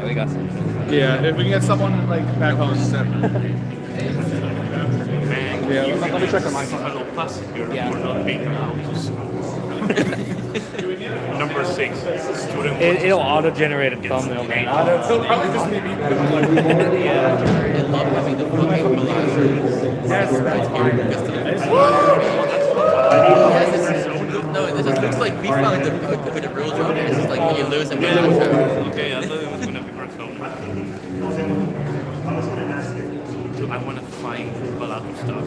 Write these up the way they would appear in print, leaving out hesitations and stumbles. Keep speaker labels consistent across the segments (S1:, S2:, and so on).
S1: we got some.
S2: Yeah, if we can get someone like back home. Yeah, let me check on mine.
S3: Yeah. For not being allowed. Number 6, student.
S1: It'll auto-generate a thumbnail, man.
S2: It'll probably just be me.
S4: I love having the fucking balancer.
S2: Yes, that's fine.
S4: Yes, no, this just looks like we found the real joke. It's just like when you lose and win.
S3: Okay, I thought it was gonna be personal. I want to find Balato stuff.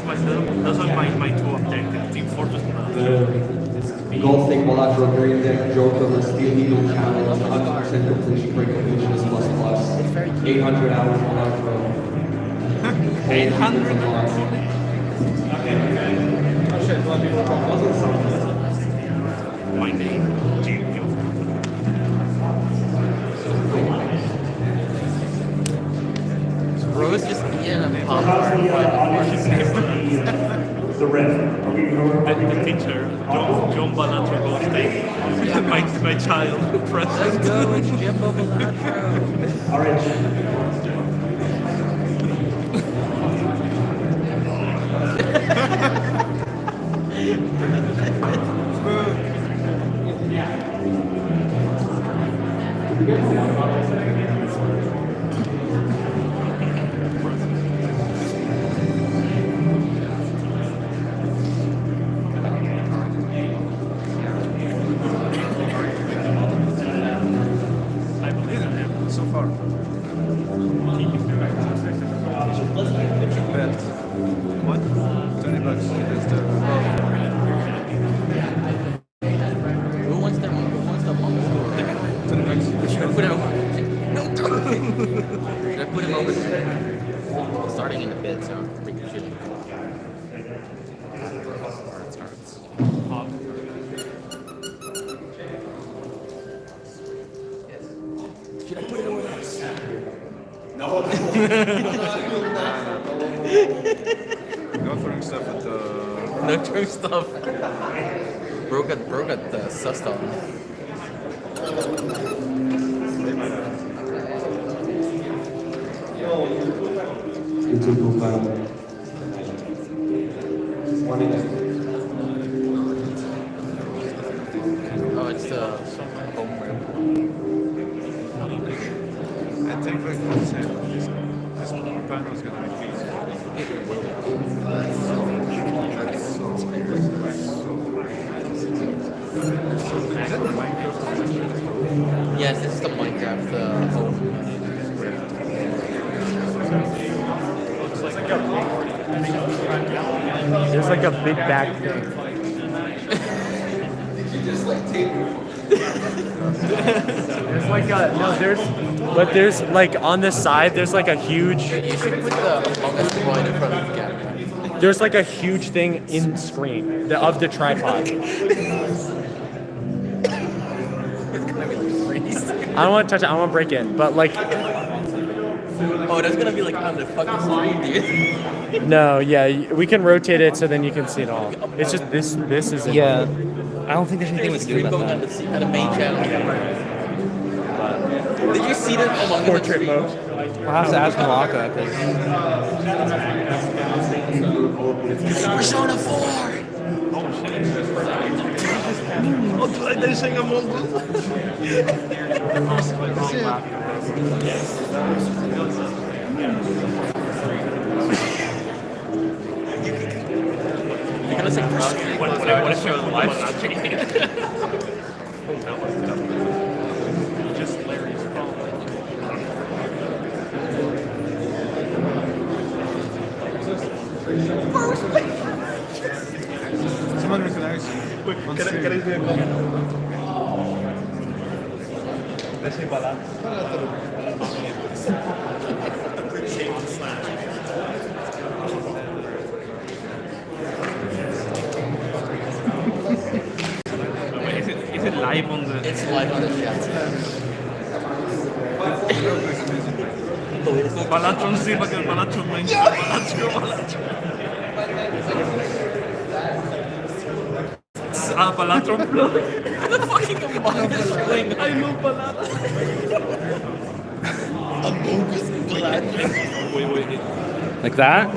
S3: Those are my two objectives. Team Fortress
S5: The Gold Stake Bilateral Green Deck Joker with Steel Eagle challenge, 100% completion for completionist plus plus. 800 hours Bilateral.
S3: 800? My name, Jim.
S4: Rose just eating a pop.
S3: The teacher, John Balatro Gold Stake. My child,
S4: Let's go, it's Jimbo Balatro.
S2: So far. What? 20 bucks.
S4: Who wants the mom store?
S2: 20 bucks.
S4: Should I put him over? No, should I put him over there? Starting in a bit, so I'm freaking shitting. Should I put it over there?
S2: No throwing stuff at the...
S4: No true stuff. Bro got sussed on.
S5: YouTube profile. 1 minute.
S4: Oh, it's the home room.
S2: I think like this panel is gonna be peaceful.
S4: Yes, this is the Minecraft home.
S1: There's like a big back thing. There's like a there's like on this side there's like a huge
S4: You should put the Among Us right in front of the camera.
S1: there's like a huge thing in screen of the tripod.
S4: It's gonna be like freeze.
S1: I don't want to touch it. I don't want to break it. But like
S4: Oh, that's gonna be like on the fucking screen, dude.
S1: no, yeah, we can rotate it so then you can see it all. It's just this is it.
S6: Yeah. I don't think there's anything we can do
S4: Stream
S6: about
S4: going
S6: that.
S4: on the main channel. Did you see that Among Us
S1: Portrait
S4: stream?
S1: mode.
S6: We'll have to ask Malaka because
S4: Persona 4!
S3: Oh, they're saying Among Us.
S4: You're gonna say Persona 4.
S3: What if you're live streaming? Just Larry's phone.
S2: Someone recognize.
S3: Quick, can I do a comment? Let's say Is it live on the...
S4: It's live on the chat.
S3: Balatron SiIvaGunner, Balatron Balatron. Palantro.
S4: The fucking Among Us thing.
S3: I know palantro. Wait.
S6: Like that?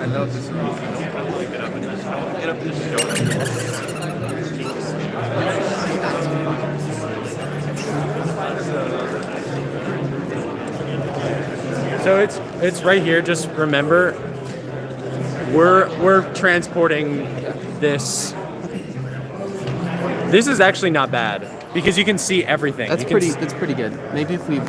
S2: I love this movie. Get up this show.
S1: So it's right here. Just remember, we're transporting this. This is actually not bad because you can see everything.
S4: That's
S1: You can
S4: pretty. That's pretty good. Maybe if we.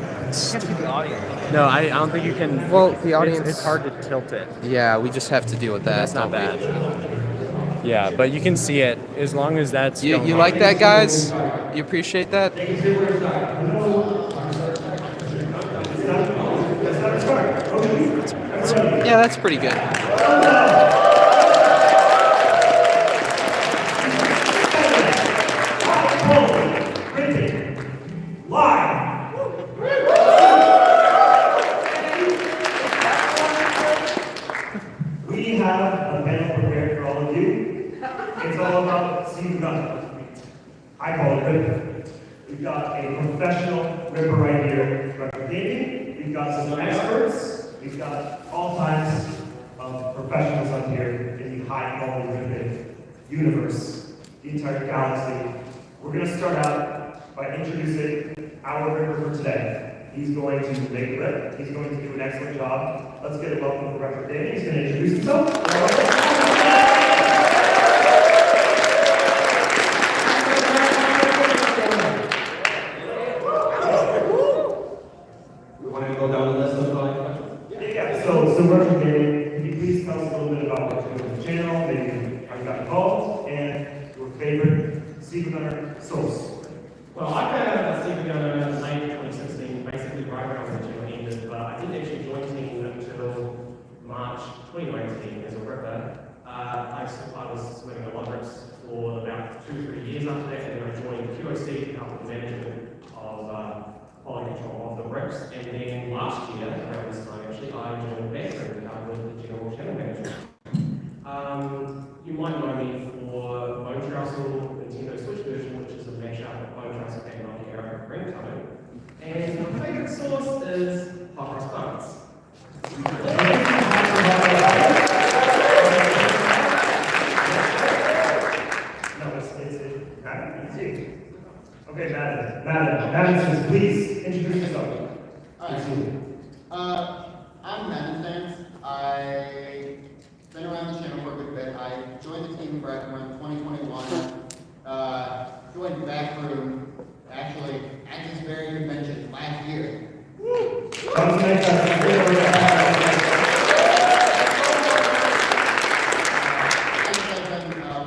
S1: No, I don't think you can.
S4: Well, the audience.
S1: It's hard to tilt it.
S4: Yeah, we just have to deal with that.
S1: That's not
S4: don't we?
S1: bad. Yeah, but you can see it as long as that's.
S4: You
S1: going
S4: like
S1: on.
S4: that, guys? You appreciate that? Yeah, that's pretty good.
S7: We have a panel prepared for all of you. It's all about SiIvaGunner. I call it Ripper. We've got a professional Ripper right here representing. We've got some experts. We've got all kinds of professionals on here in the high-quality ripping universe, the entire galaxy. We're going to start out by introducing our Ripper for today. He's going to make a rip. He's going to do an excellent job. Let's get a welcome for Ripper Danny. He's going to introduce himself.
S5: We want to go down the list of questions?
S7: Yeah, so Ripper Danny, can you please tell us a little bit about what you're doing with the channel, maybe how you got involved, and your favorite SiIvaGunner source?
S8: Well, I found out about SiIvaGunner in late 2016, basically right around the channel ended, but I didn't actually join team until March 2019 as a ripper. I was swimming a lot of rips for about 2-3 years after that, and then I joined QOC to help with management of quality control of the rips, and then last year, around this time actually, I joined Backroom to help with the general channel management. You might know me for Bone Trousel Nintendo Switch version, which is a mashup of Bone Trousel and Monkey Arrow Ringtone. And my favorite source is Hot Cross Buns.
S7: No, it's Madden. Easy. Okay, Madden says, please introduce yourself.
S9: Alright. I'm Madden Fans. I've been around the channel for a good bit. I joined the team back in 2021. Joined Backroom actually at this very convention last year. I've done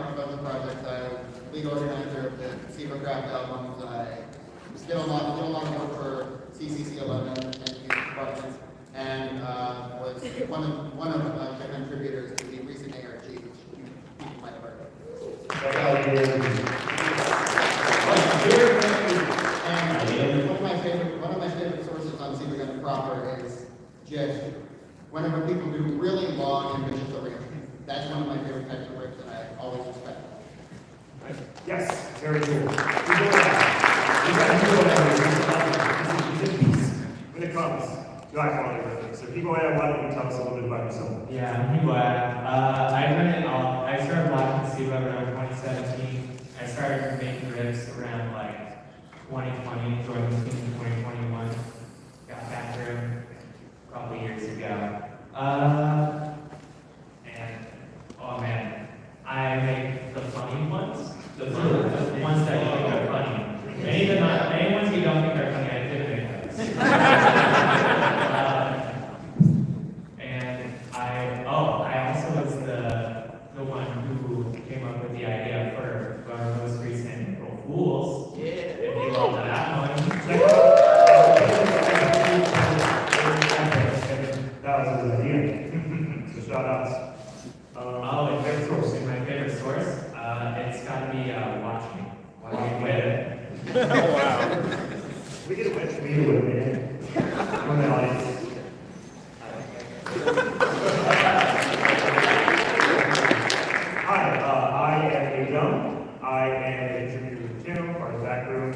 S9: professional projects. I'm lead organizer of the SiIvaCraft albums. I did a lot of work for CCC 11 and youth departments, and was one of the contributors to the recent ARG, which you might have heard of. And one of my favorite sources on SiIvaGunner proper is just whenever people do really long, ambitious arrangements. That's one of my favorite types of rips that I always respect.
S7: Yes, very cool. When it comes to high quality ripping. So people, why don't you tell us a little bit about yourself?
S8: Yeah, people I started watching SiIvaGunner around 2017. I started making rips around like 2020, joined the team in 2021. Got back there a couple years ago. And oh man, I make the funny ones. The ones that you think are funny. Any ones you don't think are funny, I did make those. And I also was the one who
S7: We get a win, man. From the audience. Hi, I am Adam. I am a contributor to the channel, part of the back room.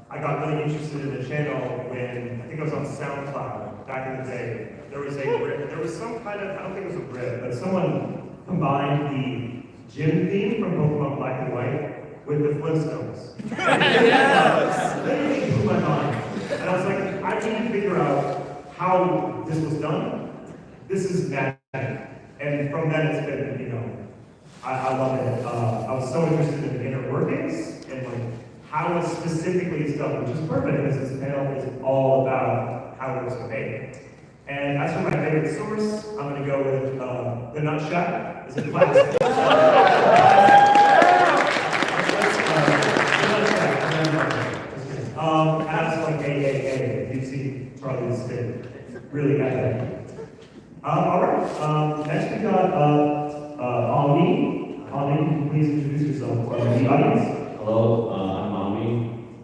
S7: I got really interested in the channel when, I think I was on SoundCloud back in the day. There was some kind of, I don't think it was a riff, but someone combined the gym theme from Pokemon Black and White with the Flintstones. Yes! Literally blew my mind. And I was like, I need to figure out how this was done. This is magic. And from then it's been, I love it. I was so interested in the inner workings and like how it specifically is done, which is perfect because this panel is all about how it was made. And as for my favorite source, I'm going to go with the Nut Shack. Is it plastic? As like AAA, you see Charlie's spin. Really epic. All right. Next we got Ali. Ali, can you please introduce yourself to the audience?
S10: Hello, I'm Ami.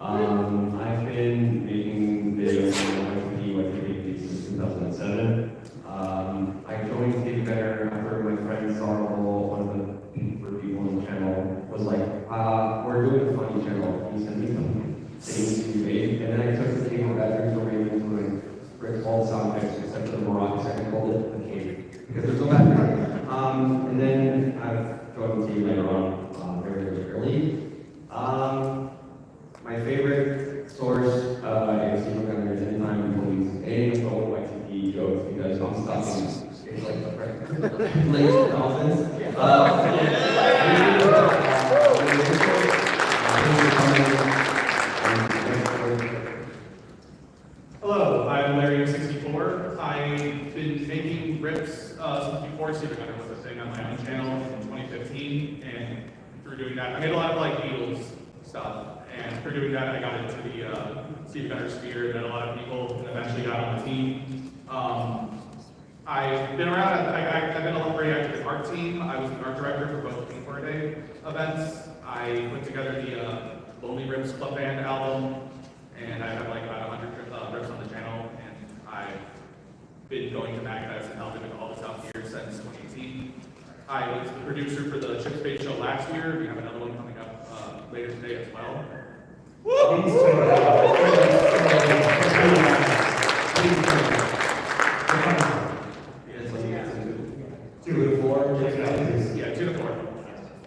S10: I've been making videos on YTP since 2007. I joined SiIvaGunner after my friend Zarble, one of the people on the channel, was like, we're doing a funny channel. Can you send me some things you made? And then I took the cave of bathrooms away and break all the sound effects except for the Morocco and I called it the cave because there's no bathroom. And then I've joined the team later on, very, very early. My favorite source is SiIvaGunner is anytime people use any of the old YTP jokes because I'm stuck in it's like the layers of dolphins.
S11: Hello, I'm Larry64. I've been making rips since before SiIvaGunner was a thing on my own channel in 2015, and through doing that, I made a lot of like Beatles stuff, and through doing that, I got into the SiIvaGunner sphere, met a lot of people, and eventually got on the team. I've been around, I've been a very active art team. I was the art director for both Pink Day events. I put together the Lonely Rips Club Band album, and I have like about 100 rips on the channel, and I've been going to MAGFest and helping with all the stuff here since 2018. I was the producer for the Chip Space show last year. We have another one coming up later today as well.
S7: Two to four.
S11: Yeah, 2 to 4.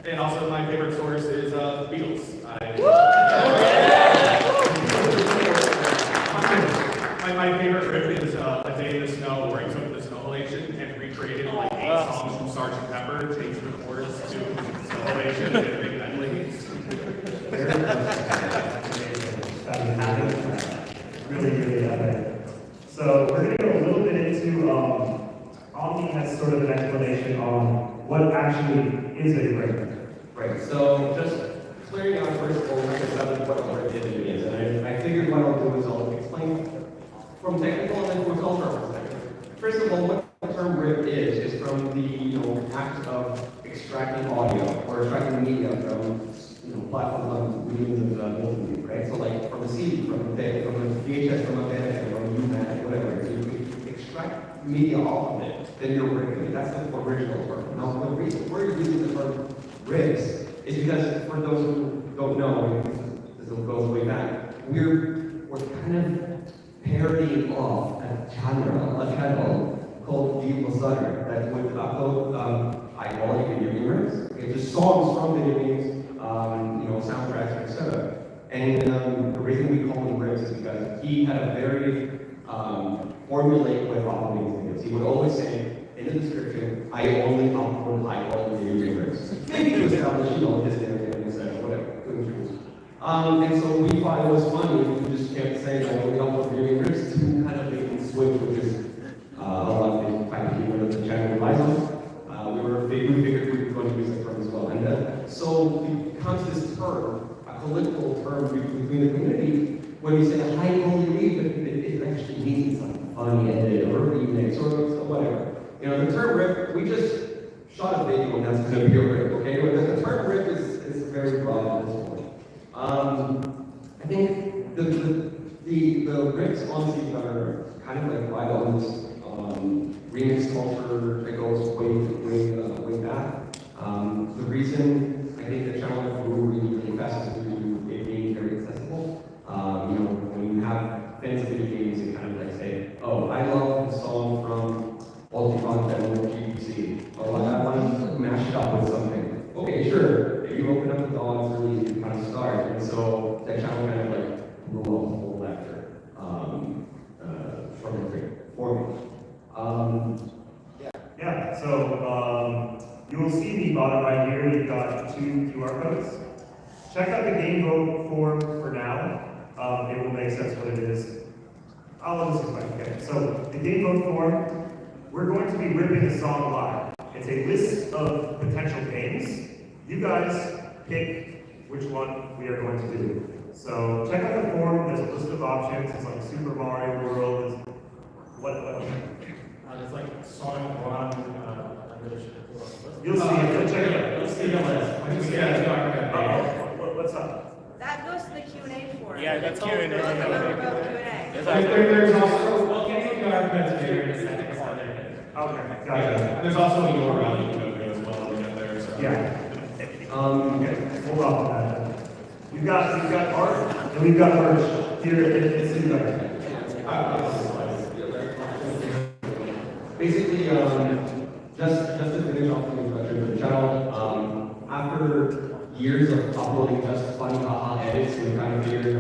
S11: And also my favorite source is Beatles. My favorite rip is A Day in the Snow, where I took the Snow Elation and recreated like 8 songs from Sgt. Pepper, changed the chorus to Snow Elation and Big Medley.
S7: Really, really epic. So we're going to go a little bit into, Omni has sort of an explanation on what actually is a rip.
S10: Right, so just clearing out first of all, what a rip is, and I figured what I'll do is I'll explain from technical and then from a cultural perspective. First of all, what the term rip is from the act of extracting audio or extracting media from platforms on mediums of multimedia, right? So like from a CD, from a VHS, from a band, from a UMAC, whatever. So you extract media off of it, then you're ripping it. That's the original term. Now the reason we're using the term rips is because for those who don't know, this goes way back, we're kind of parodying off a channel called SiIvaGunner that would upload high-quality video games. Okay, just songs from video games, soundtracks, etc. And the reason we call him rips is because he had a very formulaic way of uploading videos. He would always say in the description, "I only upload high-quality video game rips." Maybe to establish, his narrative and whatever. And so we thought it was funny. We just kept saying, "I only upload video game rips" to kind of make it switch, which is a lot of the kind of people that the channel relies on. We figured we were going to use that term as well. And so we come to this term, a political term between the community, when we say high quality read, it actually means like funny edit or remix or whatever. The term rip, we just shot a video and that's going to be a rip, okay? But the term rip is very broad at this point. lyrics on SiIvaGunner kind of like ride on this remix culture that goes way back. The reason I think the channel grew really fast is due to it being very accessible. You know, when you have fans of video games, you kind of like say, oh, I love the song from Ultimate and GPC. Or like, I want to mash it up with something. Okay, sure. If you open up the DAW, it's really easy to kind of start. And so that channel kind of like grew off the whole after from the formula.
S7: Yeah, so you will see the bottom right here, we've got 2 QR codes. Check out the game vote form for now. It will make sense what it is. I'll just explain. Okay, so the game vote form, we're going to be ripping a song live. It's a list of potential games. You guys pick which one we are going to do. So check out the form, there's a list of options. It's like Super Mario World, what
S8: There's like Sonic Run,
S7: you'll see it, check it out.
S8: You'll see the list.
S7: What's up?
S12: That goes to the Q&A form.
S1: Yeah, that's Q&A.
S12: Those are about Q&A.
S8: There's also, well, can you QR codes here in a second?
S7: Okay, gotcha.
S11: There's also a URL you can go to as well to get there. So.
S7: Yeah. Okay, hold on to that. We've got art and we've got merch here at SiIvaGunner.
S10: Basically, just to finish off the introduction of the channel, after years of uploading just funny haha edits, we kind of figured a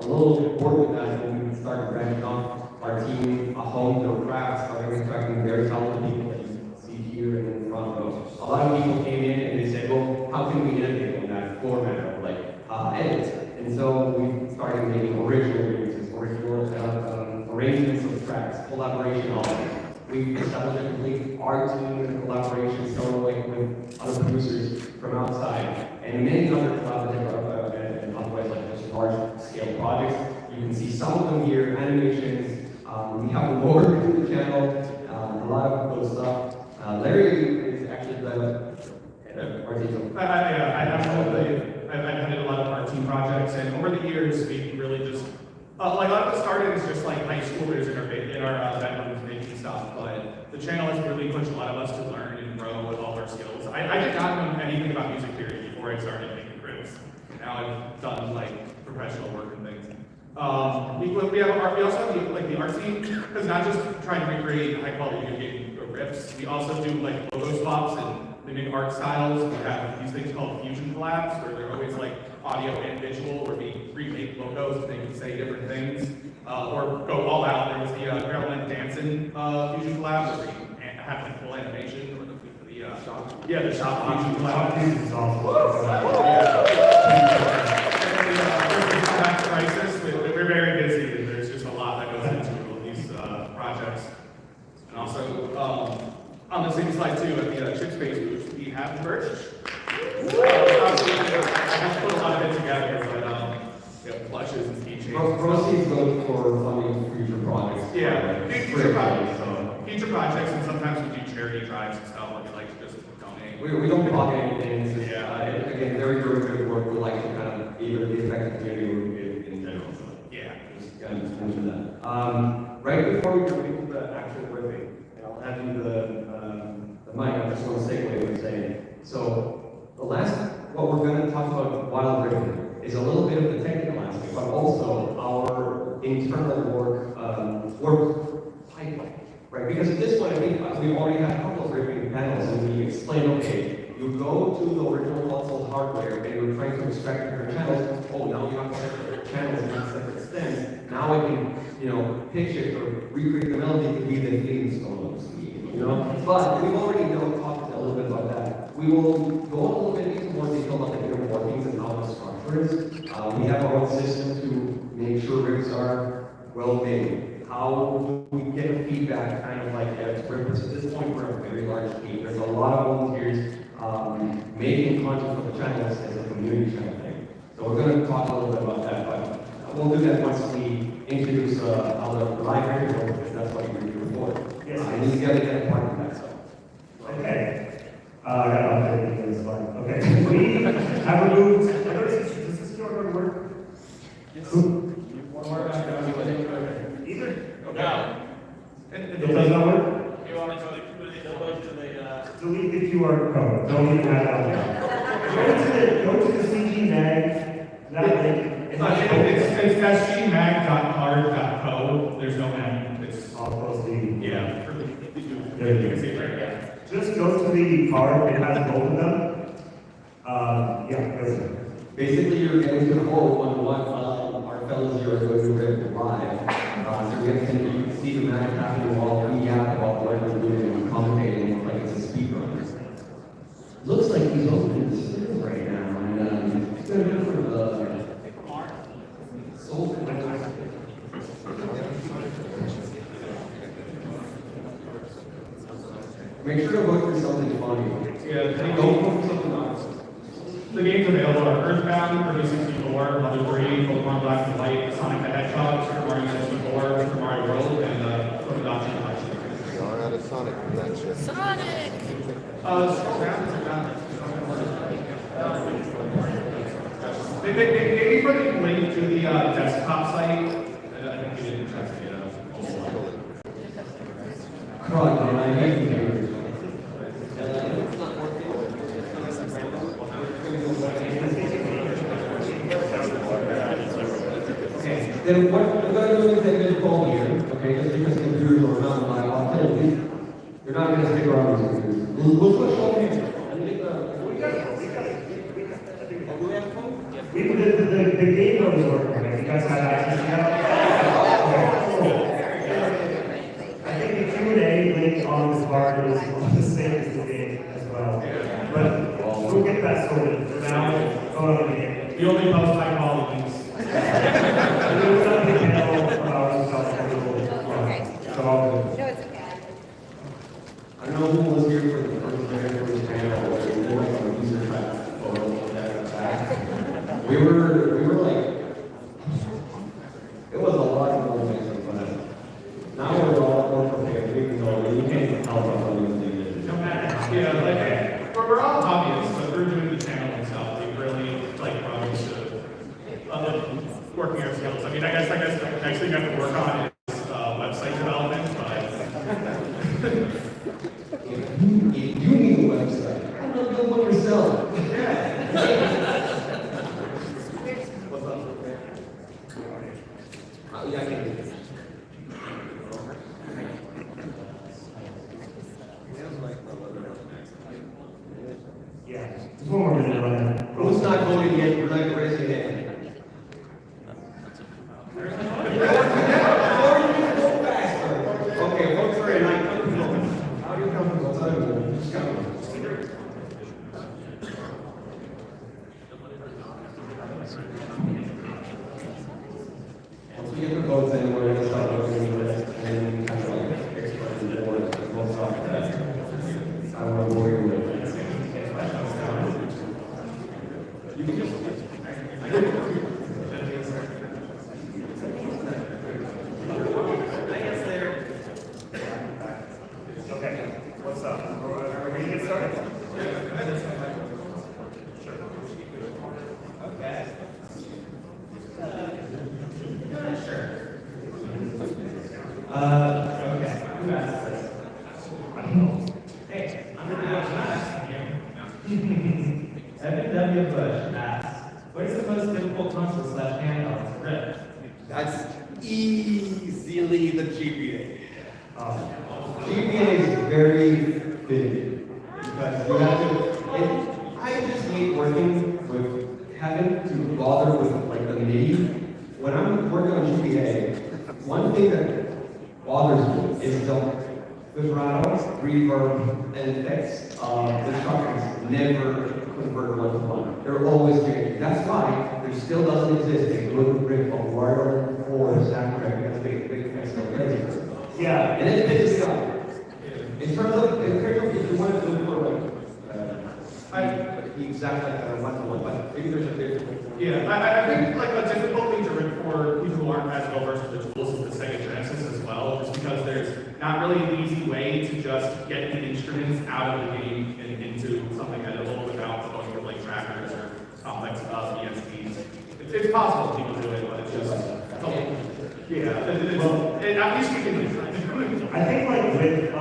S10: little bit bored with that, and we started branching off our team, a home, their crafts, started attracting very talented people that you see here and in the front row. A lot of people came in and they said, well, how can we innovate on that format of like edits? And so we started making original remixes, original arrangements of tracks, collaboration on it. We established a complete art team and collaboration, so like with other producers from outside, and many other collaborative and otherwise like just large scale projects. You can see some of them here, animations. We have more in the channel, a lot of cool stuff. Larry is actually the art team.
S11: I've had a lot of art team projects, and over the years, we really just like a lot of it started as just like high schoolers in our bedrooms making stuff, but the channel has really pushed a lot of us to learn and grow with all our skills. I did not know anything about music theory before I started making grips. Now I've done like professional work and things. We also have the art team, because not just trying to recreate high quality video game rips, we also do like logo swaps and mimic art styles. We have these things called fusion collabs, where they're always like audio and visual, where we remake logos and they can say different things, or go all out. There was the Maryland Dancing fusion collab, where we have the full animation, or the shop. Yeah, the shop fusion collab.
S7: This is awesome.
S11: Crisis. We're very busy, and there's just a lot that goes into these projects. And also, on the same slide too, at the Chip Space booth, we have merch. I have to put a lot of it together, but we have plushes and keychains.
S10: Proceeds go for funding future projects.
S11: Yeah, future projects, and sometimes we do charity drives and stuff, where we like to just donate.
S10: We don't pocket anything. It's just,
S11: Yeah.
S10: Again, very good work. We like to kind of either the effect of community or in general. So
S11: Yeah.
S10: just kind of just mention that. Right before we go into the actual riffing, and I'll hand you the mic, I just want to say what you were saying. So what we're going to talk about while riffing is a little bit of the technical aspect, but also our internal work pipeline, right? Because at this point, I think we've already had a couple of riffing panels, and we explained, okay, you go to the original console hardware, and you're trying to extract different channels. Oh, now you have separate channels and separate stems. Now I can, pitch it or recreate the melody to be the theme song, But we've already talked a little bit about that. We will go a little bit into more detail about the inner workings and how the structure is. We have our own system to make sure riffs are well made. How do we get feedback kind of like as riffers? At this point, we're a very large team. There's a lot of volunteers making content for the channels as a community channel thing. So we're going to talk a little bit about that, but we'll do that once we introduce how the library works, because that's what you're here for.
S7: Yes.
S10: And you got to get a part of that stuff.
S7: Okay. I got to update this slide. Okay. We have removed. Does this QR code work?
S8: One more back.
S7: It does not work? Delete the QR code. Don't even have that. Go to the CG Mag. That link.
S11: It's sgmag.card.co. There's no mag. It's
S7: all supposed to be.
S11: Yeah.
S7: There you go. Just go to the card. It has both of them. Yeah, go ahead.
S5: Basically, you're getting to quote on what our fellows here are going to rip live. So you can see the magic happening while we yap about what we're doing and commentating like it's a speed run. Looks like he's opening the store right now, and he's going to do for the soul. Make sure to look for something funny.
S11: Yeah,
S5: don't look for something else.
S11: The games available are Earthbound for N64, Mother 3, Pokemon Black and White, Sonic the Hedgehog, Super Mario 64, Super Mario World, and Tomodachi Collection.
S13: Y'all are out of Sonic for that shit.
S12: Sonic!
S11: Scroll down. Maybe for the link to the desktop site. I think you didn't test it.
S5: Right, and I hate computers. Then what we're going to do is take this call here, okay, just because computers are not my opportunity. You're not going to stick around with computers. We'll switch over here.
S7: The game mode is working, right? You guys have access to that? I think the Q&A link on this card is the same as the game as well. But we'll get that sorted. For now, go on the game.
S11: You only post high quality links.
S7: So,
S12: No, it's okay.
S5: I don't know who was here for the first panel, but we were like a user track photo that back. We were like, it was a lot more amazing, but now we're a lot more prepared. We can go, you can't tell us what we do.
S11: No matter. Yeah, like, we're all hobbyists, but we're doing the channel and stuff. We really like probably should working our skills. I mean, I guess the next thing I have to work on is website development, but
S5: you need a website. I'm not build one yourself. What's up? Yeah, I can do this.
S7: yeah, just one more minute on that.
S5: Who's not voting yet? We're not going to raise your hand. Okay, vote for it. Like, how do you come from the time? Just come. Once we get the votes in, we're going to start looking at this and kind of like express the board and we'll talk that. I don't know where you're with. You can just.
S7: Okay, what's up? Are we ready to get started? Sure.
S8: Okay. Sure. Okay. Who asked this?
S7: I don't know.
S8: Hey, I'm gonna ask you. Evan W. Bush asks, what is the most difficult console/handheld to rip?
S5: That's easily the GPA. GPA is very big because you have to. I just hate working with having to bother with like the MIDI. When I'm working on GPA, one thing that bothers me is the vibrato, reverb, and effects. The instructions never convert one to one. They're always changing. That's why there still doesn't exist a good grip of wireless or soundtrack because big effects don't play.
S7: Yeah.
S5: And it pisses me off. In terms of, if you want to do it for like, exactly like one-to-one, but maybe there's a difference.
S11: yeah, I think like a difficult thing to rip for people who aren't as well versed with the tools is the Sega Genesis as well, just because there's not really an easy way to just get the instruments out of the game and into something editable without going with like trackers or complex ESPs. It's possible people do it, but it's just yeah. I at least we can.
S7: I think like with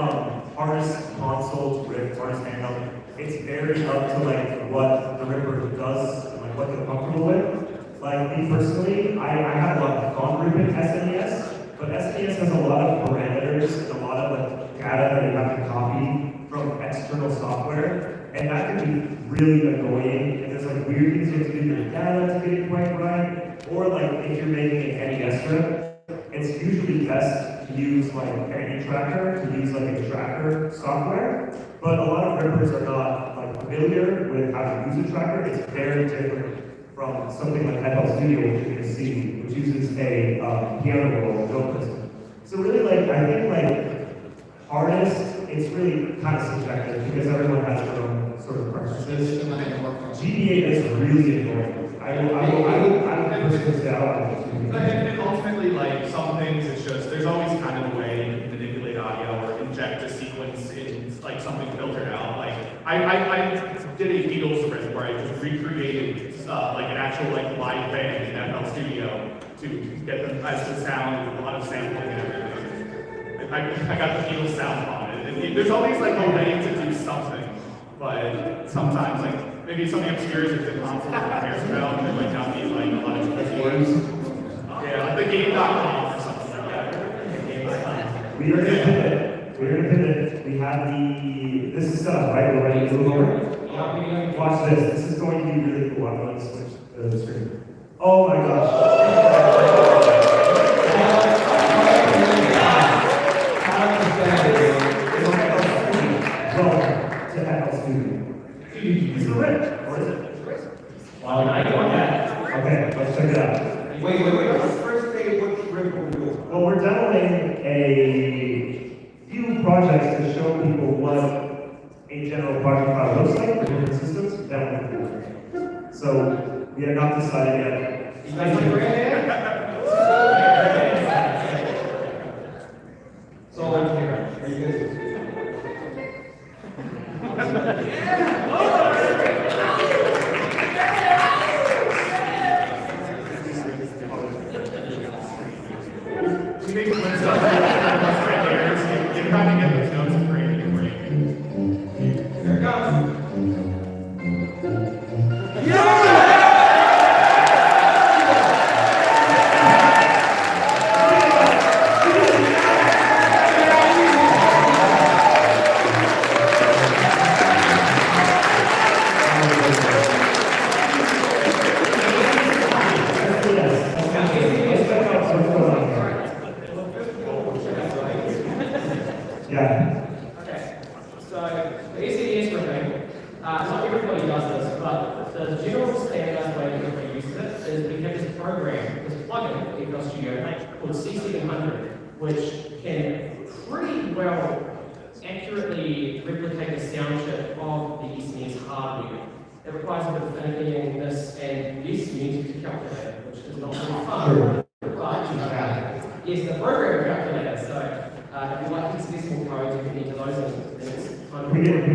S7: artist consoles, with artist handheld, it's very up to like what the Ripper does and like what they're comfortable with. Like me personally, I have a gone ribbon SNES, but SNES has a lot of parameters and a lot of like data that you have to copy from external software, and that can be really annoying. And there's like weird things you have to do to your data to get it quite right, or like if you're making an NES strip, it's usually best to use like any tracker, to use like a tracker software. But a lot of rippers are not like familiar with how to use a tracker. It's very different from something like FL Studio, which you can see, which uses a piano roll note system. So really, like I think like artists, it's really kind of subjective because everyone has their own sort of preferences. GBA is really annoying. I would push this down.
S11: And ultimately, like some things, it's just there's always kind of a way you can manipulate audio or inject a sequence in like something filtered out. Like I did a Beatles riff where I just recreated like an actual like live band in FL Studio to get them as the sound with a lot of sampling and everything. I got the Beatles sound on it. And there's always like a way to do something, but sometimes like maybe something obscure is the console that cares about, and there might not be like a lot of keywords. Yeah, like the game.com or something like that.
S7: We are gonna pivot. We're gonna pivot. We have this is set up, right? We're ready to move over. Watch this. This is going to be really cool. I'm going to switch the screen. Oh my gosh. Welcome to FL Studio. Is it rich? Or is it? Well, I don't have. Okay, let's check it out.
S10: Wait. First day, which rip are we doing?
S7: Well, we're demoing a few projects to show people what a general project file looks like for different systems. So we have not decided yet.
S10: You guys like Brandon? So are you guys?
S11: We make one stuff right there, so you kind of get those notes and bring it break.
S10: Here it comes.
S7: Yeah.
S8: Okay, so the ACDS ripping, not everybody does this, but the general standard way that everybody uses it is we have this program, this plugin in FL Studio called SiIvaGunner, which can pretty well accurately replicate the sound chip of the ECS hardware. It requires a bit of finickiness, and yes, you need to use a calculator, which is not really fun. But yes, the program calculator, so if you like hexadecimal codes, you can enter those in.
S7: We get you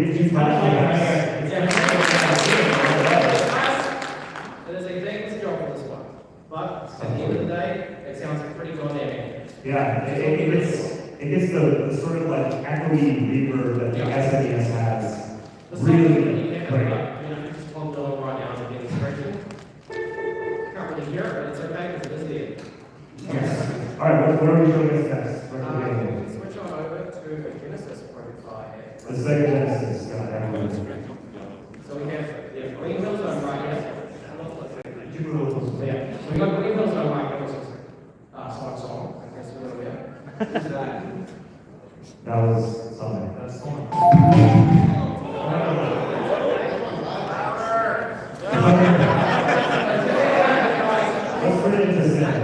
S8: It is a thankless job for this one, but at the end of the day, it sounds pretty dynamic.
S7: Yeah, it gets the sort of like echoey reverb that the SNES has. Really great.
S8: Just plug the one right now to the inspiration. Can't really hear it, but it's okay because it is there.
S7: Yes. All right, what are we showing us next?
S8: Switch on over to a Genesis profile.
S7: The Sega Genesis.
S8: So we have Green Hill Zone right here.
S7: Did you move those?
S8: Yeah, so we got Green Hill Zone right here, which is song. I guess we're over here. Who's that?
S7: That was something. That's something. Let's put it into Zen.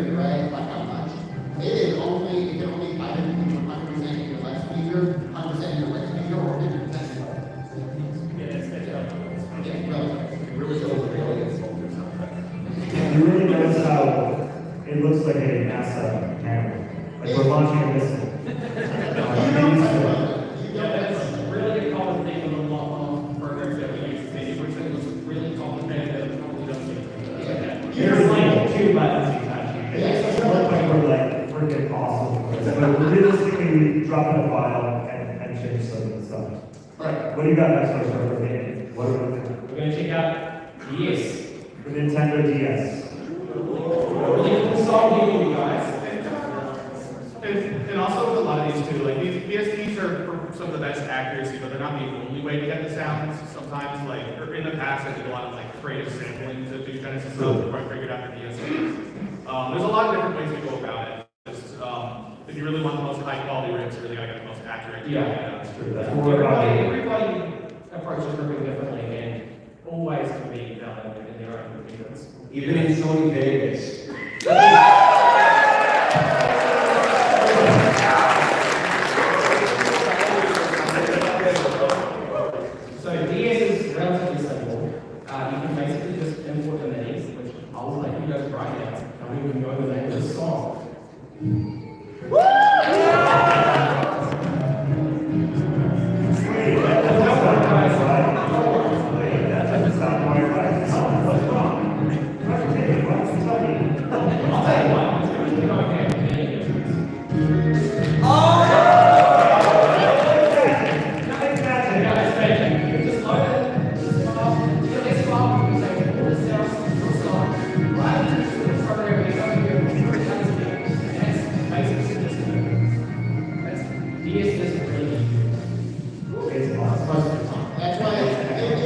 S9: vary, right? Like how much? It can only either be 100% in your left speaker, 100% in your right speaker, or 50% in your right. Yeah, relative.
S4: Really goes really insulting something.
S7: You really notice how it looks like a NASA camera. Like we're launching a missile.
S8: That's really a common thing with a lot of programs that we use. 80% was really complicated and probably don't see.
S7: There's like 2 buttons you touch. It looks like we're like freaking awesome. But realistically, we drop in a file and change some stuff. Alright, what do you got next for our game? What are we looking at?
S8: We're going to check out DS.
S7: The Nintendo DS.
S8: Really cool song here, you guys.
S11: And also with a lot of these too, like these VSTs are for some of the best accuracy, but they're not the only way to get the sounds. Sometimes, like, or in the past, I did a lot of like creative sampling to do Genesis stuff before I figured out the VSTs. There's a lot of different ways to go about it. Just, if you really want the most high quality riffs, you really gotta get the most accurate.
S8: Yeah, that's
S7: true. That's more about
S8: everybody approaches ripping differently and always can be valid in their own opinions.
S10: Even in Sony Vegas.
S8: So DS is relatively simple. You can basically just import the minis, which I'll let you guys right now. I don't even know the name of the song.
S9: That's why it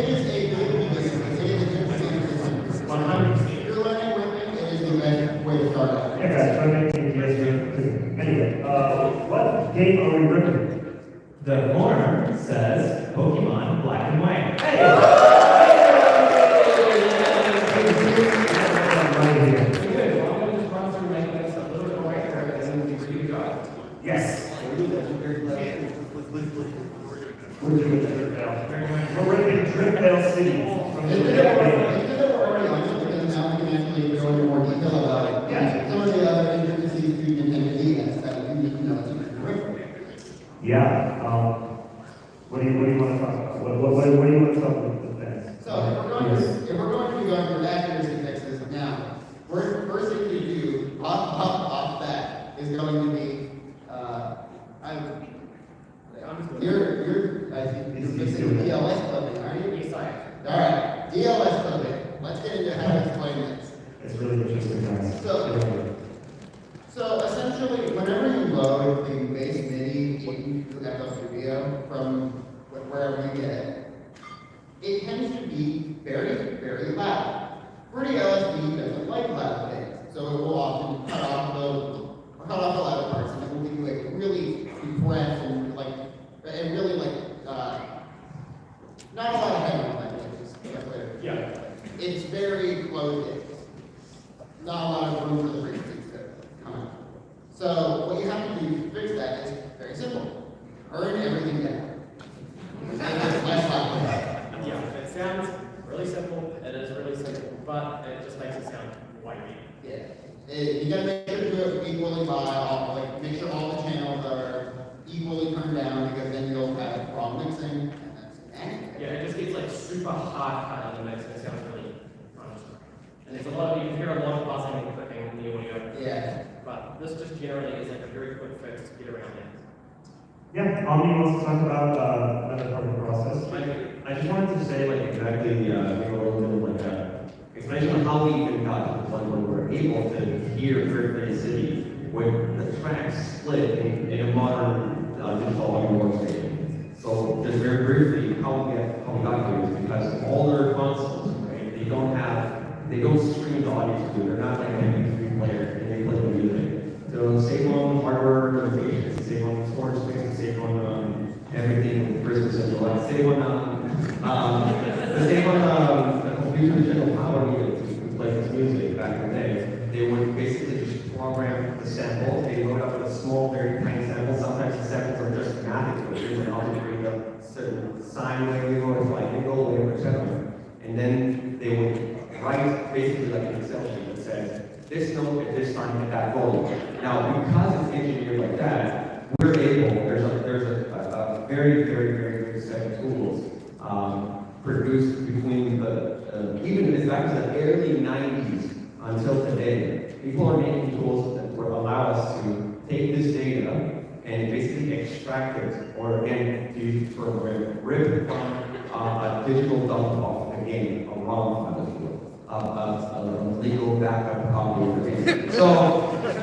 S9: is a good beginning. It is a good beginning system. 100%. If you're learning ripping, it is the best way to start out.
S7: Yeah, guys, I'm making DS ripping. Anyway, what game are we ripping?
S8: The corner says Pokemon Black and White.
S7: Yes. We're doing Driftdale. We're ripping Driftdale City from the
S9: Already on it, because now we can actually go into more detail about it.
S7: Yeah.
S9: Some of the other intricacies to Nintendo DS that you need to know as a ripper.
S7: Yeah. What do you want to talk about? What do you want to talk about with that?
S9: So if we're going to be going for accuracy fixes now, first thing you do off that is going to be I think you're fixing DLS clipping, aren't you?
S8: Yes, I am.
S9: All right, DLS clipping. Let's get into how to explain this.
S7: It's really interesting, guys.
S9: So essentially, whenever you load the base MIDI into FL Studio from wherever you get it, it tends to be very, very loud. Pretty LSD doesn't like loud things, so it will often cut off the loud parts, and it will give you a really compressed and really not a lot of headroom languages.
S8: Yeah.
S9: It's very closed in. Not a lot of room for the frequencies to come out. So what you have to do to fix that is very simple. Earn everything down. And just less loud.
S8: Yeah, it sounds really simple. It is really simple, but it just makes it sound whitey.
S9: Yeah. You gotta make sure to do it equally make sure all the channels are equally turned down, because then you'll have a problem mixing, and that's
S8: Yeah, it just gets like super hard cut in the mix, and it sounds really crunched. And there's a lot of, you can hear a lot of buzzing and clicking in the audio.
S9: Yeah.
S8: But this just generally is like a very quick fix to get around that.
S7: Yeah, Omni wants to talk about another part of the process.
S10: I just wanted to say, like, exactly, maybe a little bit like explanation on how we even got to the point where we're able to hear Driftdale City when the tracks split in a modern digital audio workstation. So just very briefly, how we got here is because all their consoles, right, they don't stream the audio to you. They're not like an MP3 player, and they play the music. So same on hardware limitations, same on storage space, same on everything Christmas and July, same on the same on the computer general power needed to play this music back in the day. They would basically just program the sample. They load up with a small, very tiny sample. Sometimes the samples are just math equations and algebra up certain sine wave or right angle, whatever, etc. And then they would write basically like an Excel sheet that says this note at this time at that volume. Now, because it's engineered like that, we're able. There's a very, very, very good set of tools produced between the even as back to the early 90s until today. People are making tools that will allow us to take this data and basically extract it, or again, to use the program, rip it from a digital dump off, again, a ROM file, if you will, a legal backup copy of the data. So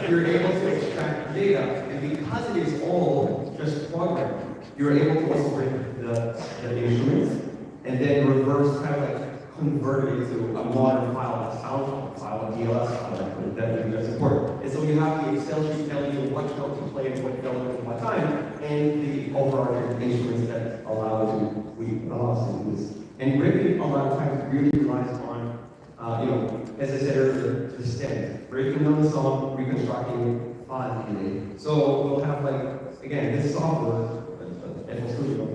S10: you're able to extract data, and because it is all just programmed, you're able to also rip the instruments and then reverse, kind of like convert it into a modern file, a sound file, a DLS file that's important. And so you have the Excel sheet telling you what note to play and what note at what time, and the overarching instruments that allow us to do this. And ripping a lot of times really relies on, as I said earlier, the stem. Breaking down the song, reconstructing it, file. So we'll have again, this software, FL Studio,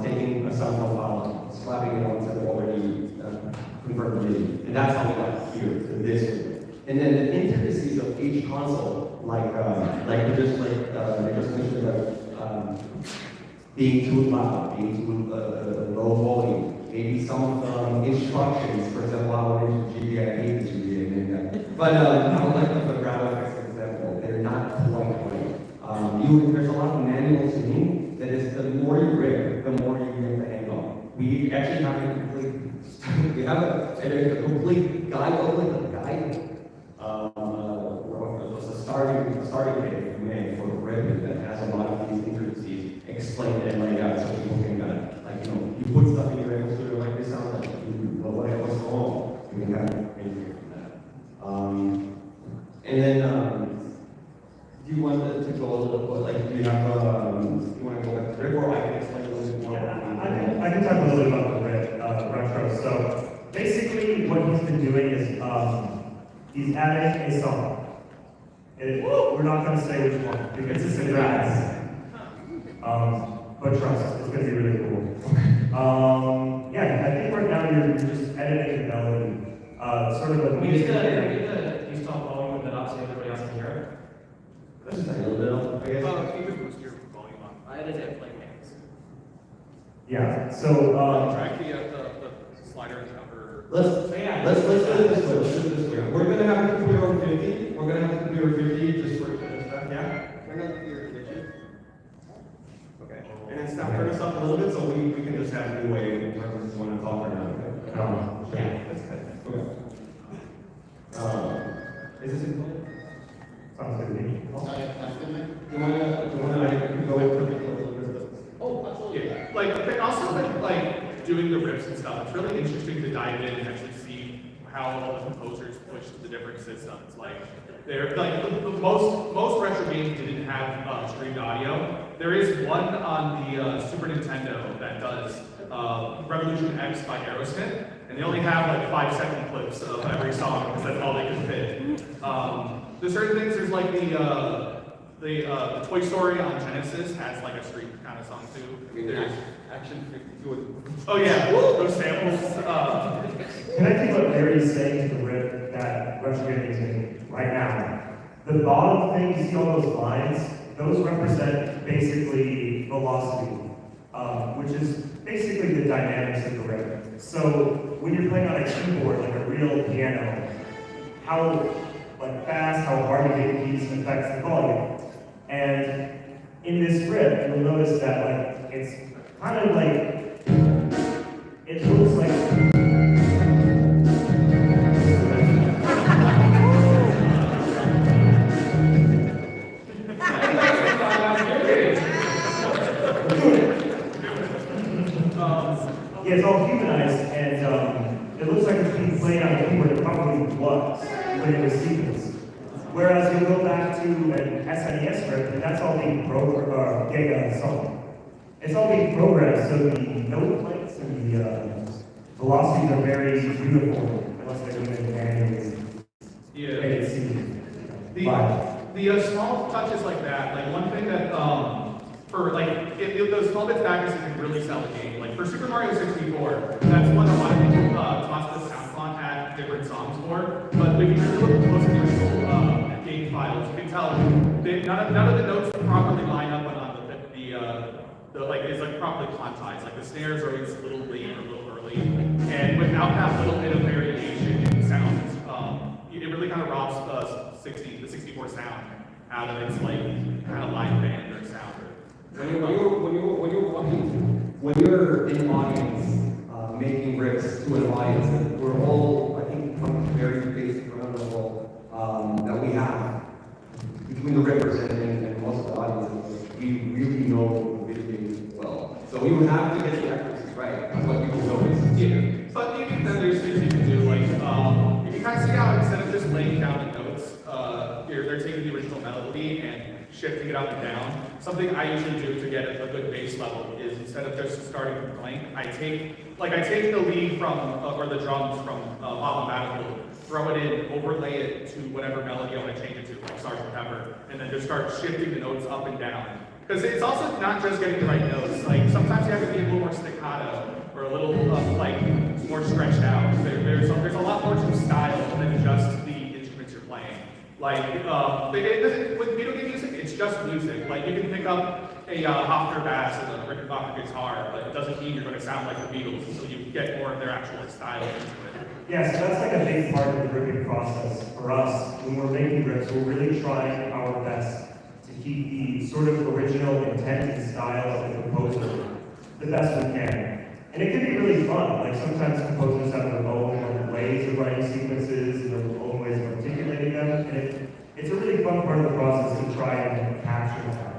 S10: taking a sample file, slapping it onto the already converted MIDI. And that's how we got here to this. And then the intricacies of each console, they just mentioned that being too loud, being too low volume, maybe some instructions, for example, I went into GBA, I hate the GBA name, but I would like to put grab effects for example, they're not quite right. There's a lot of manual tuning that is the more you rip, the more you get the hang of. We actually have a complete guide, a starting page we made for ripping that has a lot of these intricacies explained and laid out so people can you put stuff in your FL Studio like this sounds like what's going on. You can kind of engineer from that. And then do you want to go a little bit, do you have, you want to go back to rip, or I can explain a little bit more?
S7: I can talk a little bit about the retro. So basically what he's been doing is he's adding a song. We're not going to say which one because it's a grass. But trust, it's going to be really cool. Yeah, I think right now you're just editing the melody. Sort of a
S8: We need to stop volume with that up so everybody else can hear it.
S10: That's just a little bit, I guess.
S11: You could boost your volume on.
S8: I edited play hands.
S7: Yeah, so
S11: Track the slider and cover.
S10: Let's do it this way. We're gonna have the computer on 50. We're gonna have the computer 50 just for stuff. Yeah.
S9: Turn on the computer 50.
S10: Okay. And then stop turn us up a little bit so we can just have a way in terms of want to talk or not. Okay. Yeah. That's good. Okay. Is this included?
S7: sounds good to me.
S9: That's good, man.
S10: Do you wanna go into a little bit?
S9: Oh, absolutely.
S11: Yeah. Also doing the riffs and stuff. It's really interesting to dive in and actually see how all the composers push the different systems. They're most retro games didn't have streamed audio. There is one on the Super Nintendo that does Revolution X by Aerosmith, and they only have 5-second clips of every song because that's all they can fit. There's certain things. There's the Toy Story on Genesis has a street kind of song too. There's Action 52. Oh yeah, those samples.
S7: Can I take what Larry's saying to the riff that retro gaming is making right now? The bottom thing, you see all those lines? Those represent basically velocity, which is basically the dynamics of the riff. So when you're playing on a keyboard, like a real piano, how fast, how hard you hit keys affects the volume. And in this riff, you'll notice that it's kind of it looks like yeah, it's all humanized, and it looks like it's being played on a keyboard. It probably was when it was sequenced. Whereas you go back to an SNES script, and that's all being it's all being programmed, so the note plates and the velocities are very uniform, unless they're doing it manually.
S11: Yeah. The small touches like that, like one thing that, for like, if those small bits of accuracy can really sell a game. Like for Super Mario 64, that's one a lot of people toss the sound font at different songs for. But if you really look close at the original game files, you can tell none of the notes properly line up on the like it's like properly quantized. Like the snares are always a little late or a little early, and without that little bit of variation in sounds, it really kind of robs the 64 sound out of its like kind of live band or sound.
S10: When you're in audience, making riffs to an audience, that we're all, I think, from very basic ground level that we have between the rippers and most of the audiences, we really know video games well. So we would have to get the accuracy right. That's what people notice.
S11: Yeah, but even then there's things you can do, like, if you kind of see how instead of just laying down the notes, they're taking the original melody and shifting it up and down. Something I usually do to get a good bass level is instead of just starting from blank, I take the lead from, or the drums from Pop Battlefield, throw it in, overlay it to whatever melody I want to change it to, like Sgt. Pepper, and then just start shifting the notes up and down. Because it's also not just getting the right notes. Like sometimes you have to be a little more staccato or a little like more stretched out. There's a lot more to style than just the instruments you're playing. Like with video game music, it's just music. Like you can pick up a Hofner bass and a Rickenbacker guitar, but it doesn't mean you're going to sound like the Beatles until you get more of their actual style into it.
S7: Yeah, so that's like a big part of the ripping process for us. When we're making rips, we're really trying our best to keep the sort of original intent and style of the composer the best we can. And it can be really fun. Like sometimes composers have their own ways of writing sequences and their own ways of articulating them. And it's a really fun part of the process to try and capture that.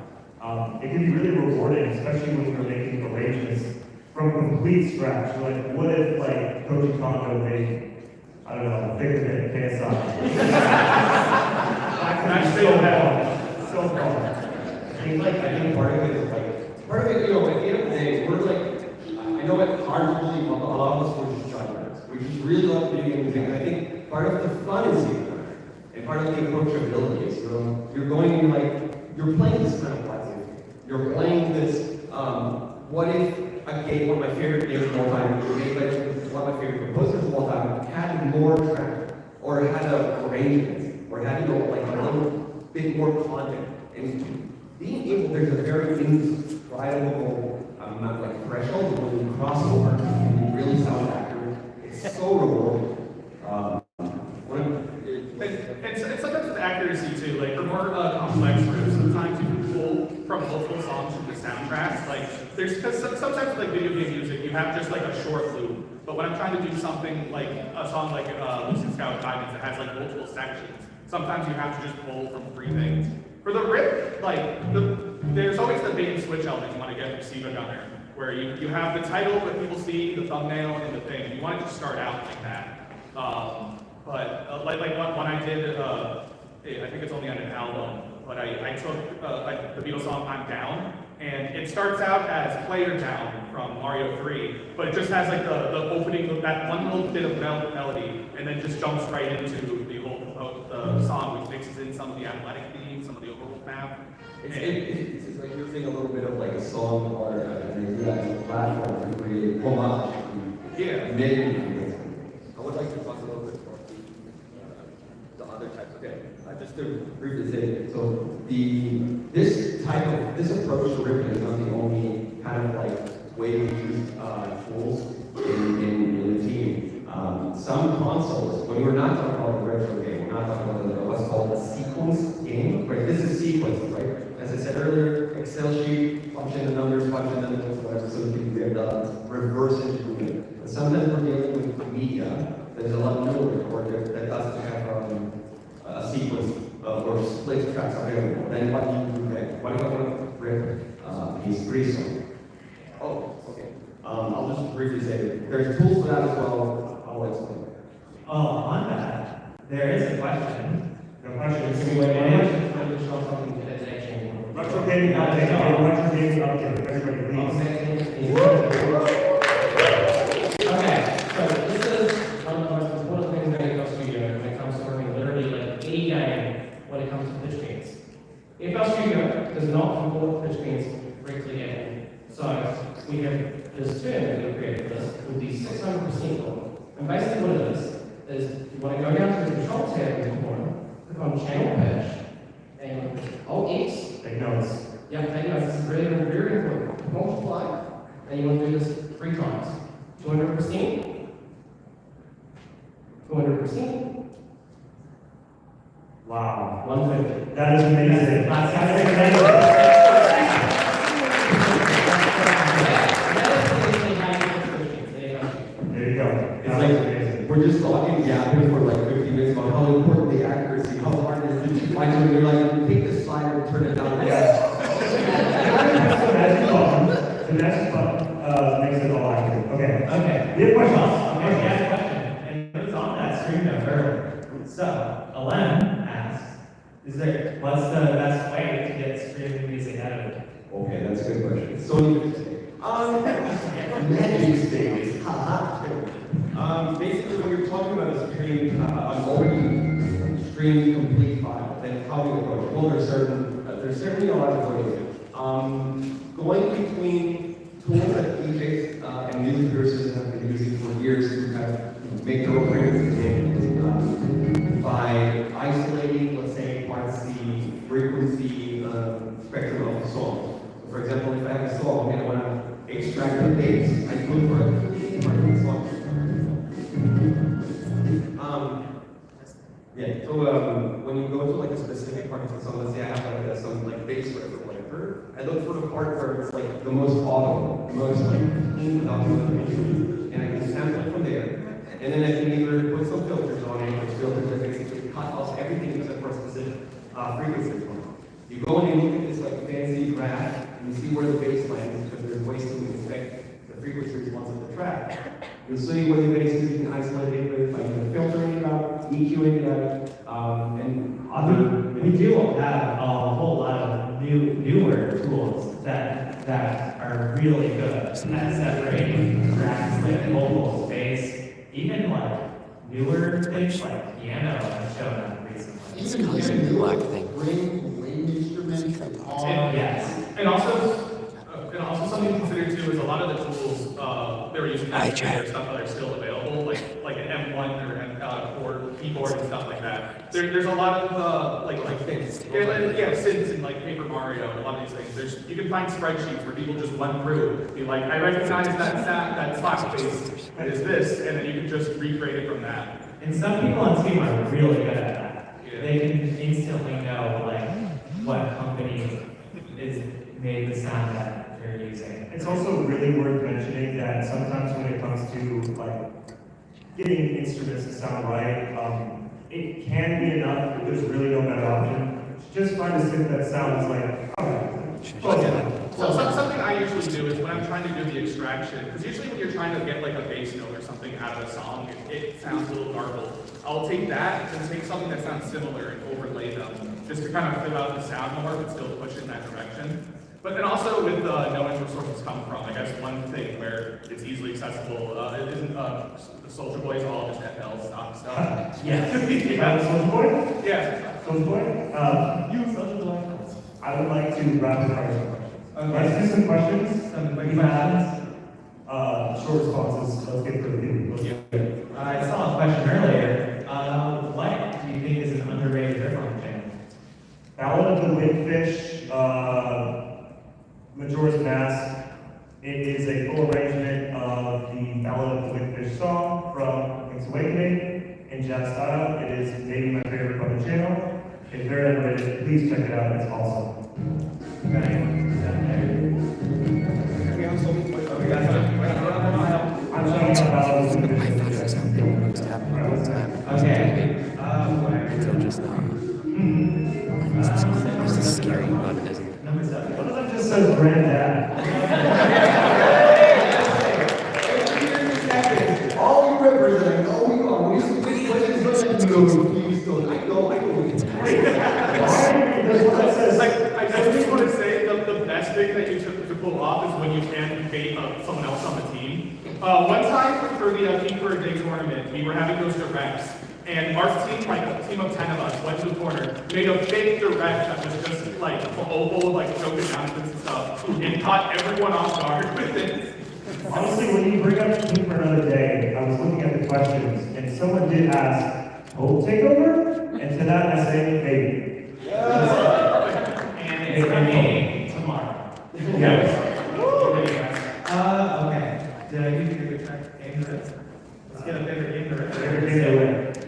S7: It can be really rewarding, especially when we're making arrangements from complete scratch. Like, what if like Koji Kondo made, I don't know, Think of It, KSI. That's so fun. So fun.
S10: I think part of it is like, at the end of the day, we're like, I know it's hard to believe, a lot of us were just genres. We just really love video games, and I think part of the fun is SiIvaGunner, and part of the approachability is, you're going in like, you're playing this kind of live music. You're playing this, what if a game, one of my favorite games of all time, made by one of my favorite composers of all time, had more track, or had arrangements, or had, like a little bit more content. And being able, there's a very indescribable amount, like threshold when you cross over and you really sound accurate. It's so rewarding.
S11: And sometimes with accuracy too, like for more complex riffs, sometimes you can pull from multiple songs from the soundtracks. Like because sometimes with like video game music, you have just like a short loop. But when I'm trying to do something like a song like Lucid Scout Diamonds that has like multiple sections, sometimes you have to just pull from 3 things. For the riff, like there's always the bait and switch element you want to get from SiIvaGunner, where you have the title that people see, the thumbnail, and the thing. You want it to start out like that. But like when I did, I think it's only on an album, but I took like the Beatles song "I'm Down," and it starts out as "Player Down" from Mario 3, but it just has like the opening, that one little bit of melody, and then just jumps right into the whole song, which mixes in some of the athletic themes, some of the overworld map.
S10: It's like you're saying a little bit of like a song or an platform to create homage.
S11: Yeah.
S10: I would like to talk a little bit about the other types. Okay, just to briefly say, so this approach to ripping is not the only kind of like way we use tools in the team. Some consoles, when we're not talking about a retro game, we're not talking about what's called a sequence game, right? This is sequences, right? As I said earlier, Excel sheet, function the numbers, function the numbers, whatever, so we can get the reverse engineering. And sometimes we're dealing with media. There's a lot of middle record that doesn't have a sequence or split tracks available. Then what do you do next? What if I want to rip his pre-song? Oh, okay. I'll just briefly say there's tools for that as well. I'll explain.
S8: On that, there is a question.
S7: The question is,
S8: Retrofitting
S7: update, retrofitting update, everybody please.
S8: Okay, so this is one of the most important things when it comes to studio, when it comes to working literally like any game, when it comes If our studio does not import pitch beams correctly in, so we have this term that we created for this called the 600% rule. And basically what it is you want to go down to the control tab in the corner, click on channel pitch, and Alt X.
S7: Take notes.
S8: Yeah, take notes. This is really, very important. Multiply, and you want to do this 3 times. 200%, 200%.
S7: Wow.
S8: 150.
S7: That is amazing.
S8: That's
S7: There you go.
S10: It's like, we're just talking yapping for like 50 minutes about how important the accuracy, how hard it is to find something. You're like, take the slider and turn it down.
S7: The next button makes it all accurate. Okay.
S8: Okay.
S7: We have questions.
S8: Okay, we have a question. And it was on that screen note earlier. So, Alen asks, what's the best way to get streaming music edited?
S10: Okay, that's a good question. So interesting. Magic space. Basically, when you're talking about a stream, an already streamed complete file, then how do you approach it? Well, there's certainly a lot of ways. Going between tools that DJs and music producers have been using for years to kind of make their own frequency by isolating, let's say, parts the frequency spectrum of the song. So for example, if I have a song and I want to extract the bass, I look for a part of the song. Yeah, so when you go to like a specific part of the song, let's say I have like some like bass riff or whatever, I look for the part where it's like the most audible, the most like clean without and I can sample it from there. And then I can either put some filters on it, which filters that basically cut off everything except for a specific frequency. You go in and look at this like fancy graph, and you see where the bass line is, because there's ways to inspect the frequency response of the track. You'll see where the bass is, you can isolate it with like filtering it out, EQing it out, and other.
S8: We do have a whole lot of newer tools that are really good at separating tracks like vocals, bass, even like newer things like piano have shown up recently.
S9: It's causing the black thing. Bring wind instruments and all.
S11: Yes. And also something to consider too is a lot of the tools they were using stuff that are still available, like an M1 or keyboard and stuff like that. There's a lot of like synths. Yeah, synths and like Paper Mario and a lot of these things. You can find spreadsheets where people just run through, be like, I recognize that slap space is this, and then you can just recreate it from that.
S8: And some people on Steam are really good at that. Yeah. They can instantly know like what company is made the sound that they're using.
S7: It's also really worth mentioning that sometimes when it comes to like getting instruments to sound right, it can be enough if there's really no better option. Just find a synth that sounds like,
S11: So something I usually do is when I'm trying to do the extraction, because usually when you're trying to get like a bass note or something out of a song, it sounds a little garbled. I'll take that and take something that sounds similar and overlay them, just to kind of fill out the sound more, but still push in that direction. But then also with knowing where sources come from, I guess one thing where it's easily accessible, it isn't the Soulja Boy is all just FL stock stuff.
S8: Yeah.
S7: Soulja Boy?
S11: Yeah.
S7: Soulja Boy?
S8: You Soulja Boy.
S7: I would like to rapid fire some questions.
S8: Okay.
S7: Let's do some questions.
S8: Some quick questions.
S7: Short responses. Let's get through the
S8: I saw a question earlier. What do you think is an underrated riff on the channel?
S7: Ballad of the Windfish, Majora's Mask. It is a full arrangement of the Ballad of the Windfish song from Link's Awakening in jazz style. It is maybe my favorite on the channel. It's very underrated. Please check it out. It's awesome. I'm showing up Ballad of the Windfish.
S8: Okay.
S1: Until just now. This is scary, but isn't it?
S8: Number 7.
S7: What if that just says granddad?
S10: All you rippers are like, oh, we go, we used to think what is going to go, please don't. I know it's crazy.
S11: I just want to say the best thing that you took to pull off is when you can debate someone else on the team. One time for the King for a Day tournament, we were having those directs, and our team, like a team of 10 of us, went to the corner, made a fake direct that was just like oval, like choke announcements and stuff, and caught everyone off guard with it.
S7: Honestly, when you bring up Team for Another Day, I was looking at the questions, and someone did ask, Hope takeover? And to that I say, maybe.
S8: And it's coming tomorrow.
S7: Yes.
S8: Okay. Did I give you a good track? Let's get a favorite game director.
S7: Favorite game director.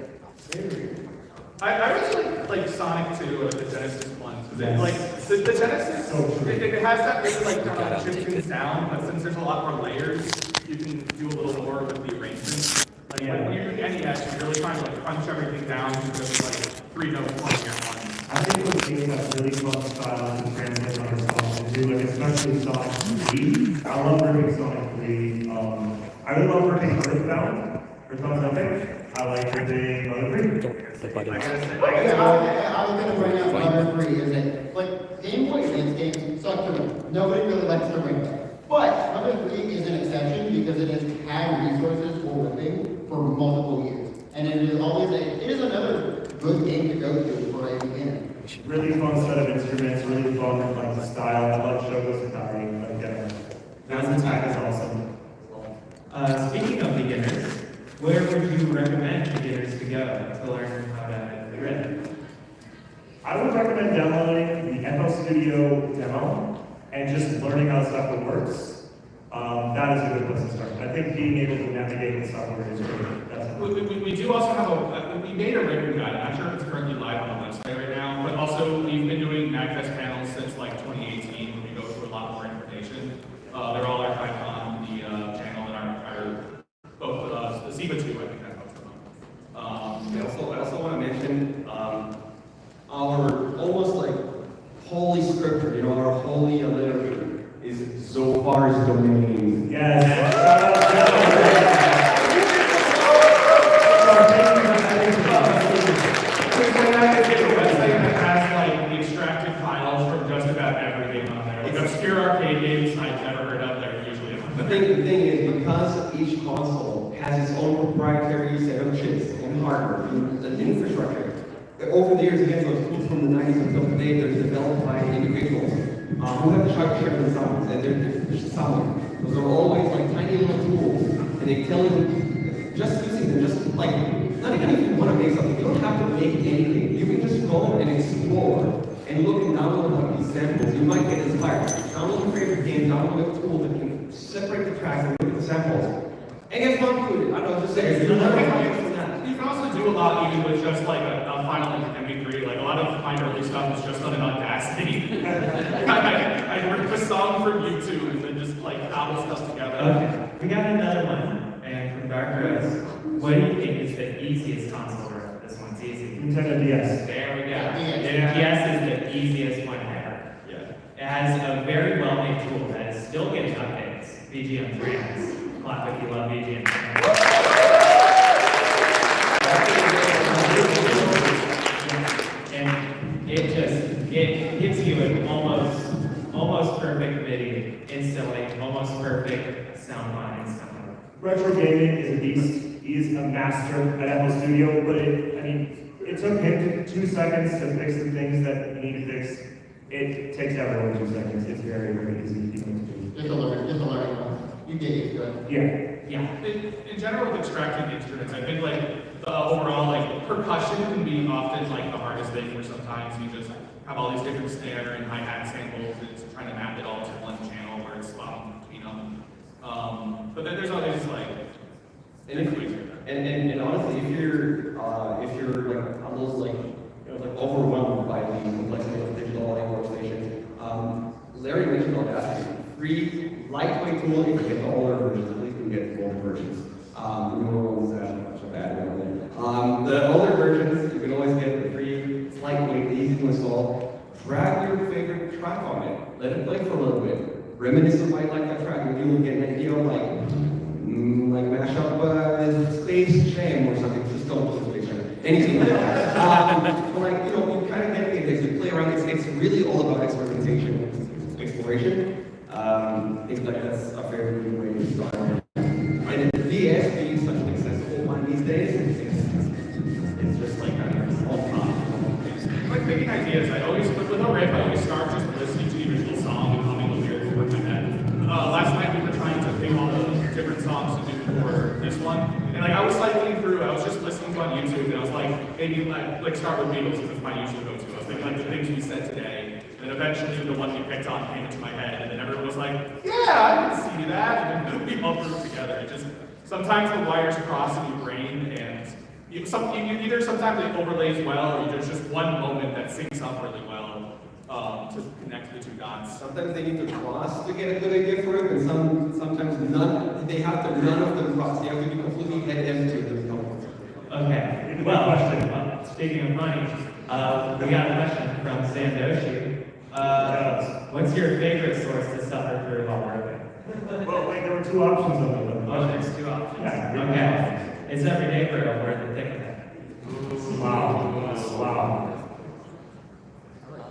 S11: I really like Sonic 2 or the Genesis ones.
S7: Yes.
S11: Like the Genesis,
S7: So true.
S11: it has that really like kind of chiptune sound, but since there's a lot more layers, you can do a little more with the arrangement. Like when you're doing NES, you're really trying to like crunch everything down to just like 3 notes playing at once.
S7: I think those games have really fun styles to translate on the songs and do, like especially Sonic 3. I love ripping Sonic 3. I really love ripping Earthbound. Earthbound's nothing. I like ripping Mother 3.
S9: I was gonna bring up Mother 3, is it, like, Game Boy Advance games suck to run. Nobody really likes to bring that. But Mother 3 is an exception because it has had resources for ripping for multiple years. And it is always it is another good game to go to for a beginner.
S7: Really fun set of instruments, really fun like the style. I love Shogo Sakai. Like, Now's Attack is awesome.
S8: Speaking of beginners, where would you recommend beginners to go to learn how to rip?
S7: I would recommend downloading the FL Studio demo and just learning how the software works. That is a good place to start. I think being able to navigate the software is great. That's
S11: We do also have we made a ribbon guide. I'm not sure if it's currently live on the website right now, but also we've been doing MAGFest panels since like 2018 when we go through a lot more information. They're all archived on the channel and our both the SiIva 2, I think that's most of them.
S10: I also want to mention our almost like holy scripture, you know, our holy literature is Zofar's domain.
S7: Yes. Shout out, shout out.
S11: Like extracted files from just about every game on there. Like obscure arcade games I've never heard of, they're usually on
S10: The
S11: there.
S10: thing is, because each console has its own proprietary set of chips and hardware and infrastructure, over the years, again, those tools from the 90s until today, they're developed by individuals who have to try to share themselves, and they're just solid. Those are always like tiny little tools, and they tell you, just using them, just like, not even if you want to make something, you don't have to make anything. You can just go and explore and look and download like these samples. You might get inspired. Download your favorite game, download a tool that can separate the tracks and look at the samples. And get fun to it. I don't know, just say
S11: You can also do a lot even with just like a final MP3. Like a lot of my early stuff is just on an Audacity. I ripped a song from YouTube and then just like cobble stuff together.
S8: Okay, we got another one, and from Dark Rose. What do you think is the easiest console rip? This one's easy.
S7: Nintendo DS.
S8: There we go. The DS is the easiest one ever.
S11: Yeah.
S8: It has a very well-made tool that is still getting updates. BGM 3X. Clap if you love BGM 3X. And it gives you an almost perfect MIDI instantly, almost perfect sound line instantly.
S7: Retro gaming is a beast. He's a master at FL Studio, but it took him 2 seconds to fix the things that you need to fix. It takes everyone 2 seconds. It's very, very easy.
S9: Just a learning. You get used to it.
S8: Yeah.
S11: In general, with extracting instruments, I think like the overall like percussion can be often like the hardest thing, where sometimes you just have all these different snare and hi-hat samples and it's trying to map it all to one channel where it's swapping between them. But then there's always like
S10: and honestly, if you're like on those like overwhelmed by the complexity of digital audio workstation, Larry mentioned Audacity. Free, lightweight tool. You can get the older versions. At least you can get the older versions. The newer ones have much of bad one. The older versions, you can always get the free. It's lightweight, easy to install. Drag your favorite track on it. Let it play for a little bit. Reminisce of like that track, and you will get an idea of like mash up Space Jam or something. Just don't do Space Jam. Anything like that. But you kind of get the things. You play around. It's really all about experimentation, exploration. I think like that's a very good way to start. And the DS being such an accessible one these days, it's just like a small pop.
S11: Like picking ideas, I always with a rip, I always start just listening to the original song and humming the lyrics over my head. Last night we were trying to pick all the different songs to do for this one, and like I was cycling through, I was just listening to on YouTube, and I was like, maybe like start with Beatles because it's my usual go-to. I was thinking like the things we said today, and eventually the one we picked on came into my head, and then everyone was like, yeah, I can see that, and then we all threw it together. It just sometimes the wires cross in your brain, and either sometimes it overlays well, or there's just one moment that syncs up really well to connect the two dots.
S10: Sometimes they need to cross to get a good idea for it, and sometimes none. They have to none of them cross. They have to be completely head empty to become.
S8: Okay. Well, speaking of money, we got a question from Sandoshi. What's your favorite source to suffer through while ripping?
S7: Well, wait, there were two options of it.
S8: Oh, there's two options.
S7: Yeah.
S8: Okay. Is everyday bro worth the thick of it?
S7: Wow. Wow.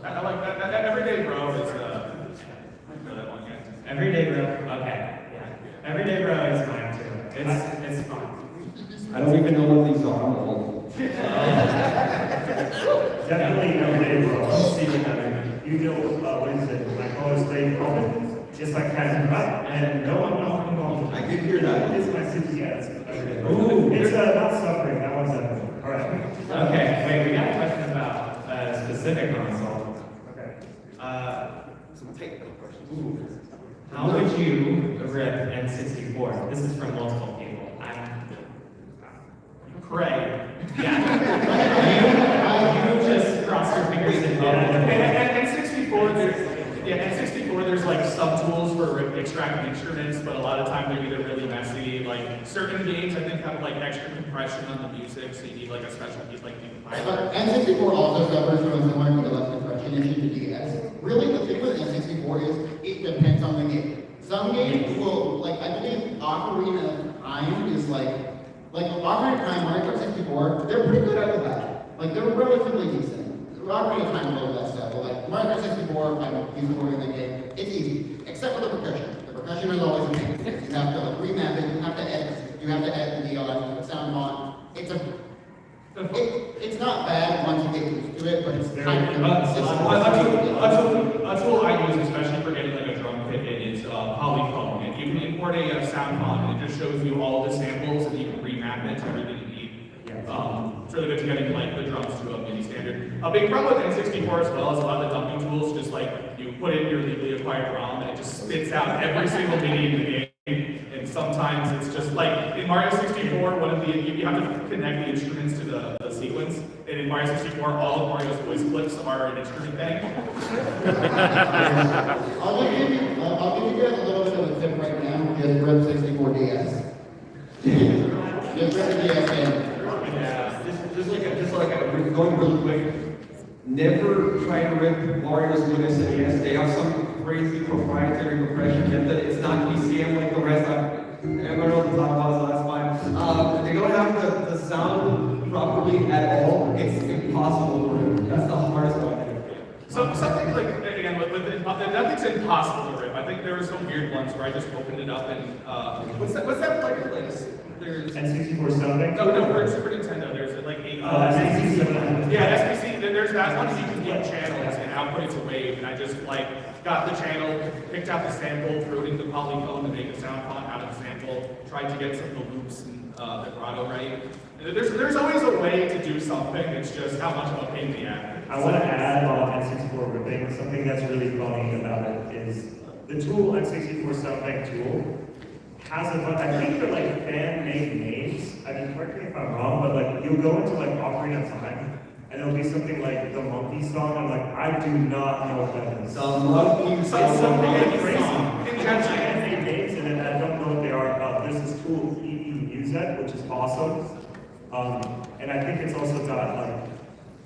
S11: I like that. Everyday bro is I know that one yet.
S8: Everyday bro. Okay. Yeah. Everyday bro is mine too. It's fun.
S10: I don't even know what these are.
S7: Definitely everyday bro. You know, what is it? My college day comment. Just like has right, and no one.
S10: I did hear that.
S7: It's my CPS. Ooh, it's not suffering. That one's all right.
S8: Okay. Wait, we got a question about a specific console.
S7: Okay.
S10: Some technical questions.
S8: How would you rip N64? This is from multiple people.
S11: Craig.
S8: Yeah. you just cross your fingers and
S11: N64, there's like sub-tools for extracting instruments, but a lot of time they're either really messy. Like certain games, I think, have like extra compression on the music, so you need like a special piece like
S9: But N64 also suffers from a similar less compression issue to DS. Really, the thing with N64 is it depends on the game. Some games will, like, I believe Ocarina of Time is like Ocarina of Time, Mario Kart 64, they're pretty good at that. Like, they're relatively decent. Ocarina of Time, a little less so, but like Mario Kart 64, I'm used to working the game, it's easy, except for the percussion. The percussion is always a pain. You have to like remap it, you have to edit the DLF, the sound font. It's not bad once you get used to it, but it's kind of
S11: a tool I use, especially for getting like a drum kit, is Polyphone. And you can import a sound font, and it just shows you all the samples, and you can remap it to everything you need. It's really good to getting like the drums to a MIDI standard. A big problem with N64 as well is a lot of the dumping tools, just like you put in your legally acquired ROM, and it just spits out every single MIDI in the game. And sometimes it's just like in Mario 64, you have to connect the instruments to the sequence. And in Mario 64, all of Mario's voice clips are an instrument bank.
S9: I'll give you guys a little bit of a tip right now. Just rip 64 DS. Just rip the DS in.
S10: Yeah, just like going really quick. Never try to rip Mario's with SNES. They have some crazy proprietary compression method. It's not ECM like the rest. I'm gonna talk about the last time. They don't have the sound properly at all. It's impossible to rip. That's the hardest one.
S11: So something like again, nothing's impossible to rip. I think there were some weird ones where I just opened it up and what's that player list? There's
S7: N64 something?
S11: No, for Super Nintendo, there's like a
S7: SBC.
S11: Yeah, SBC. There's that one. You can get channels and output it to wave, and I just like got the channel, picked out the sample, threw it into Polyphone to make a sound font out of the sample, tried to get some of the loops and vibrato right. There's always a way to do something. It's just how much of a pain in the ass.
S7: I want to add about N64 ripping, something that's really funny about it is the tool, N64 Soundbank tool, has a bunch, I think they're like fan-made names. I mean, correct me if I'm wrong, but like you'll go into like Ocarina of Time, and it'll be something like the Monkey Song. I'm like, I do not know what that is.
S10: The Monkey Song.
S7: It's something crazy. It has fan-made names in it. I don't know what they are. There's this tool, EEUZ, which is awesome. And I think it's also got like,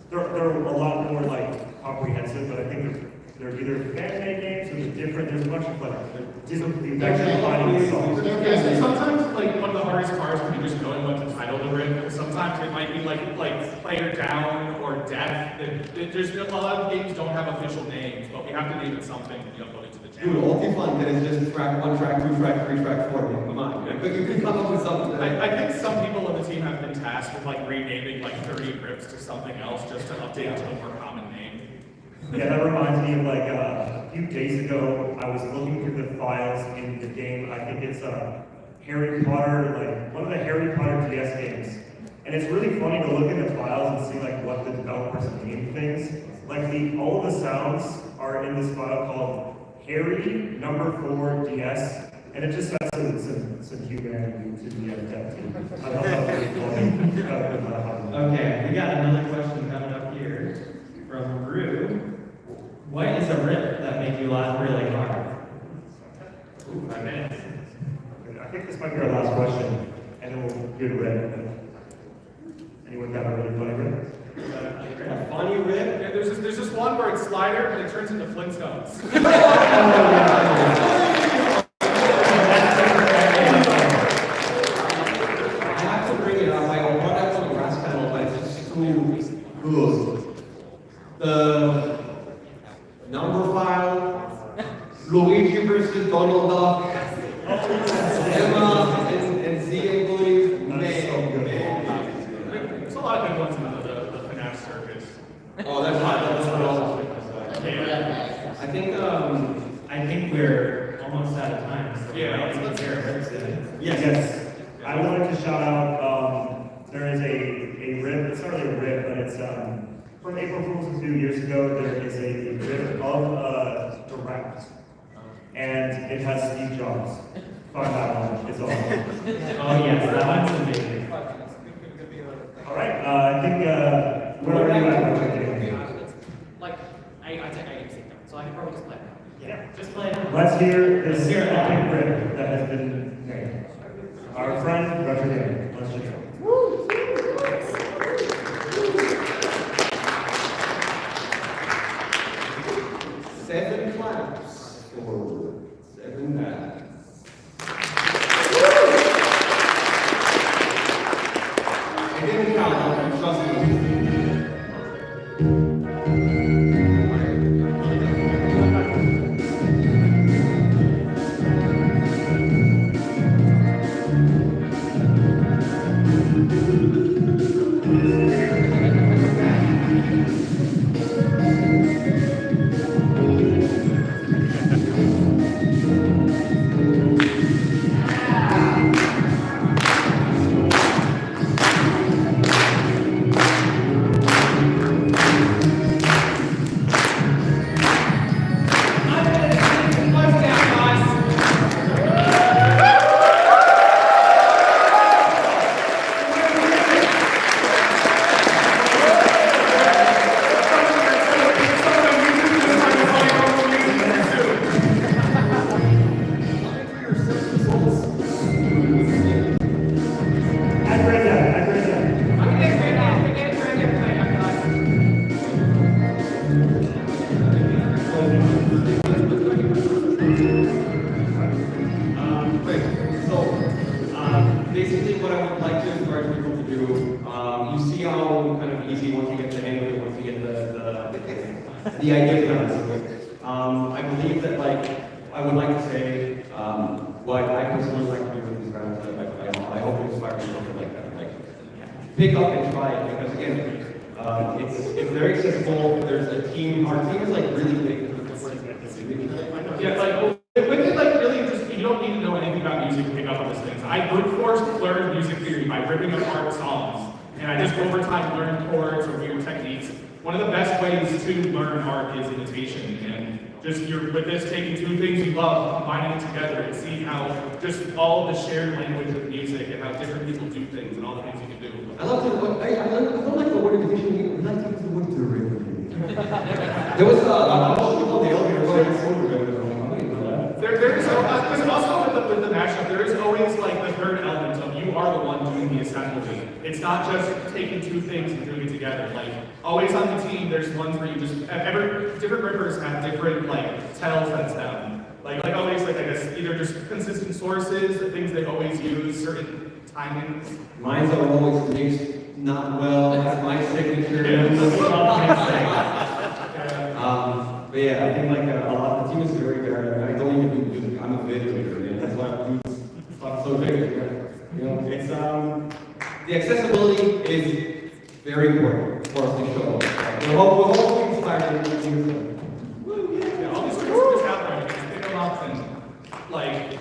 S7: they're a lot more like comprehensive, but I think they're either fan-made names or they're different. There's a bunch of like, different actually finding the songs.
S11: Sometimes like one of the hardest parts can be just knowing what the title to rip. Sometimes it might be like player down or death. There's a lot of games don't have official names, but we have to name it something to be uploaded to the channel.
S10: Dude, Ultifun is just track 1, track 2, track 3, track 4. Come on, but you can come up with something.
S11: I think some people on the team have been tasked with like renaming like 30 rips to something else just to update it to a more common name.
S7: Yeah, that reminds me of like a few days ago, I was looking through the files in the game. I think it's Harry Potter, like one of the Harry Potter DS games. And it's really funny to look in the files and see like what the developers named things. Like all of the sounds are in this file called Harry #4 DS, and it just has some humanity to the dev team. I thought that was really funny.
S14: Okay, we got another question coming up here from Rue. What is a rip that made you laugh really hard?
S7: Ooh, 5 minutes. I think this might be our last question, and then we'll do the rip. Anyone got a really funny rip?
S14: A funny rip?
S11: Yeah, there's this one where it's Slider and it turns into Flintstones.
S10: I have to bring it up. I brought up on the last panel, but it's just too good. The number file, Luigi versus Donald Duck, Emma and SiIvaGunner, man.
S11: There's a lot of good ones in the FNAF circus.
S10: Oh, that's hot. That's what else.
S11: Yeah.
S14: I think we're almost out of time. So
S11: Yeah,
S14: let's hear it.
S7: Yes. I wanted to shout out, there is a rip, it's not really a rip, but it's from April Fool's a few years ago, there is a rip of Direct. And it has Steve Jobs. Find that one, it's awesome.
S14: Oh yes, that one's amazing.
S7: Alright, I think, where are you at?
S8: Like, I get sick now, so I can probably just play it.
S7: Yeah.
S8: Just play it.
S7: Let's hear this epic rip that has been made. Our friend, Roger Daly. Let's just go.
S10: 7 claps for 7 bands. I didn't count, trust me. Basically, what I would like to encourage people to do, you see how kind of easy once you get the hang of it, once you get the idea down. I believe that, like, I would like to say what I personally like to do with these rounds. I hope it inspires people to like that. Like, pick up and try it because again, it's very accessible. There's a team. Our team is like really big.
S11: Yeah, like with it, like really, just you don't need to know anything about music to pick up on these things. I brute force learned music theory by ripping apart songs, and I just over time learned chords or weird techniques. One of the best ways to learn art is imitation, and just with this taking two things you love, combining it together, and seeing how just all the shared language of music and how different people do things and all the things you can do.
S10: I love the I don't like the word imitation. I like to use the word derivative. There was on the elevator
S11: There's also with the mashup, there is always like the third element of you are the one doing the assembly. It's not just taking two things and doing it together. Like always on the team, there's ones where you just different rippers have different like tells that's them. Like always, like I guess either just consistent sources, the things they always use, certain timings.
S10: Mine's are always mixed not well. That's my signature. But yeah, I think like a lot. The team is very good. I don't even do music. I'm a video maker, and that's why I do stuff so big. You know, it's the accessibility is very important for us to show. We're hopefully inspired.
S11: Yeah, all these tricks are just out there. You can pick them up and like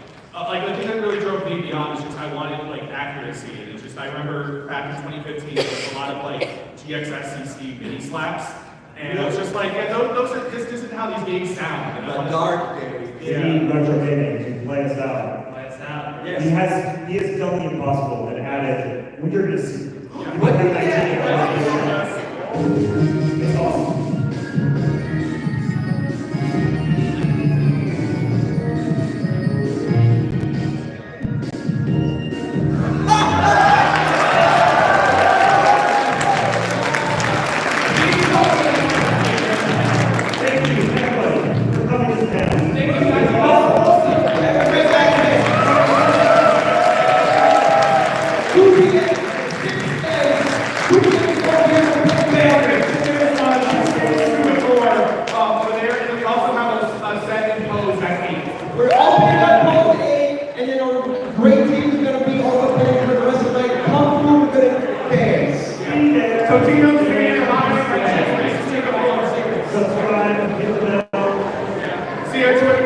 S11: the thing that really drove me beyond is just I wanted like accuracy. And it's just I remember back in 2015 there was a lot of like GXSCC mini slaps. And I was just like, yeah, those are, this isn't how these games sound.
S13: The dark days.
S7: Steve Retro Gaming to play us out.
S8: Play us out.
S7: Yes. He has done the impossible and added, when you're gonna see.
S11: What?
S7: It's awesome.
S10: We're all picking up pose 8, and then our great team is going to be also playing for the rest of the night. Come through, we're going to dance.
S11: So Tino's here, take a photo.
S7: Subscribe, hit the bell.
S11: See you at Twitter.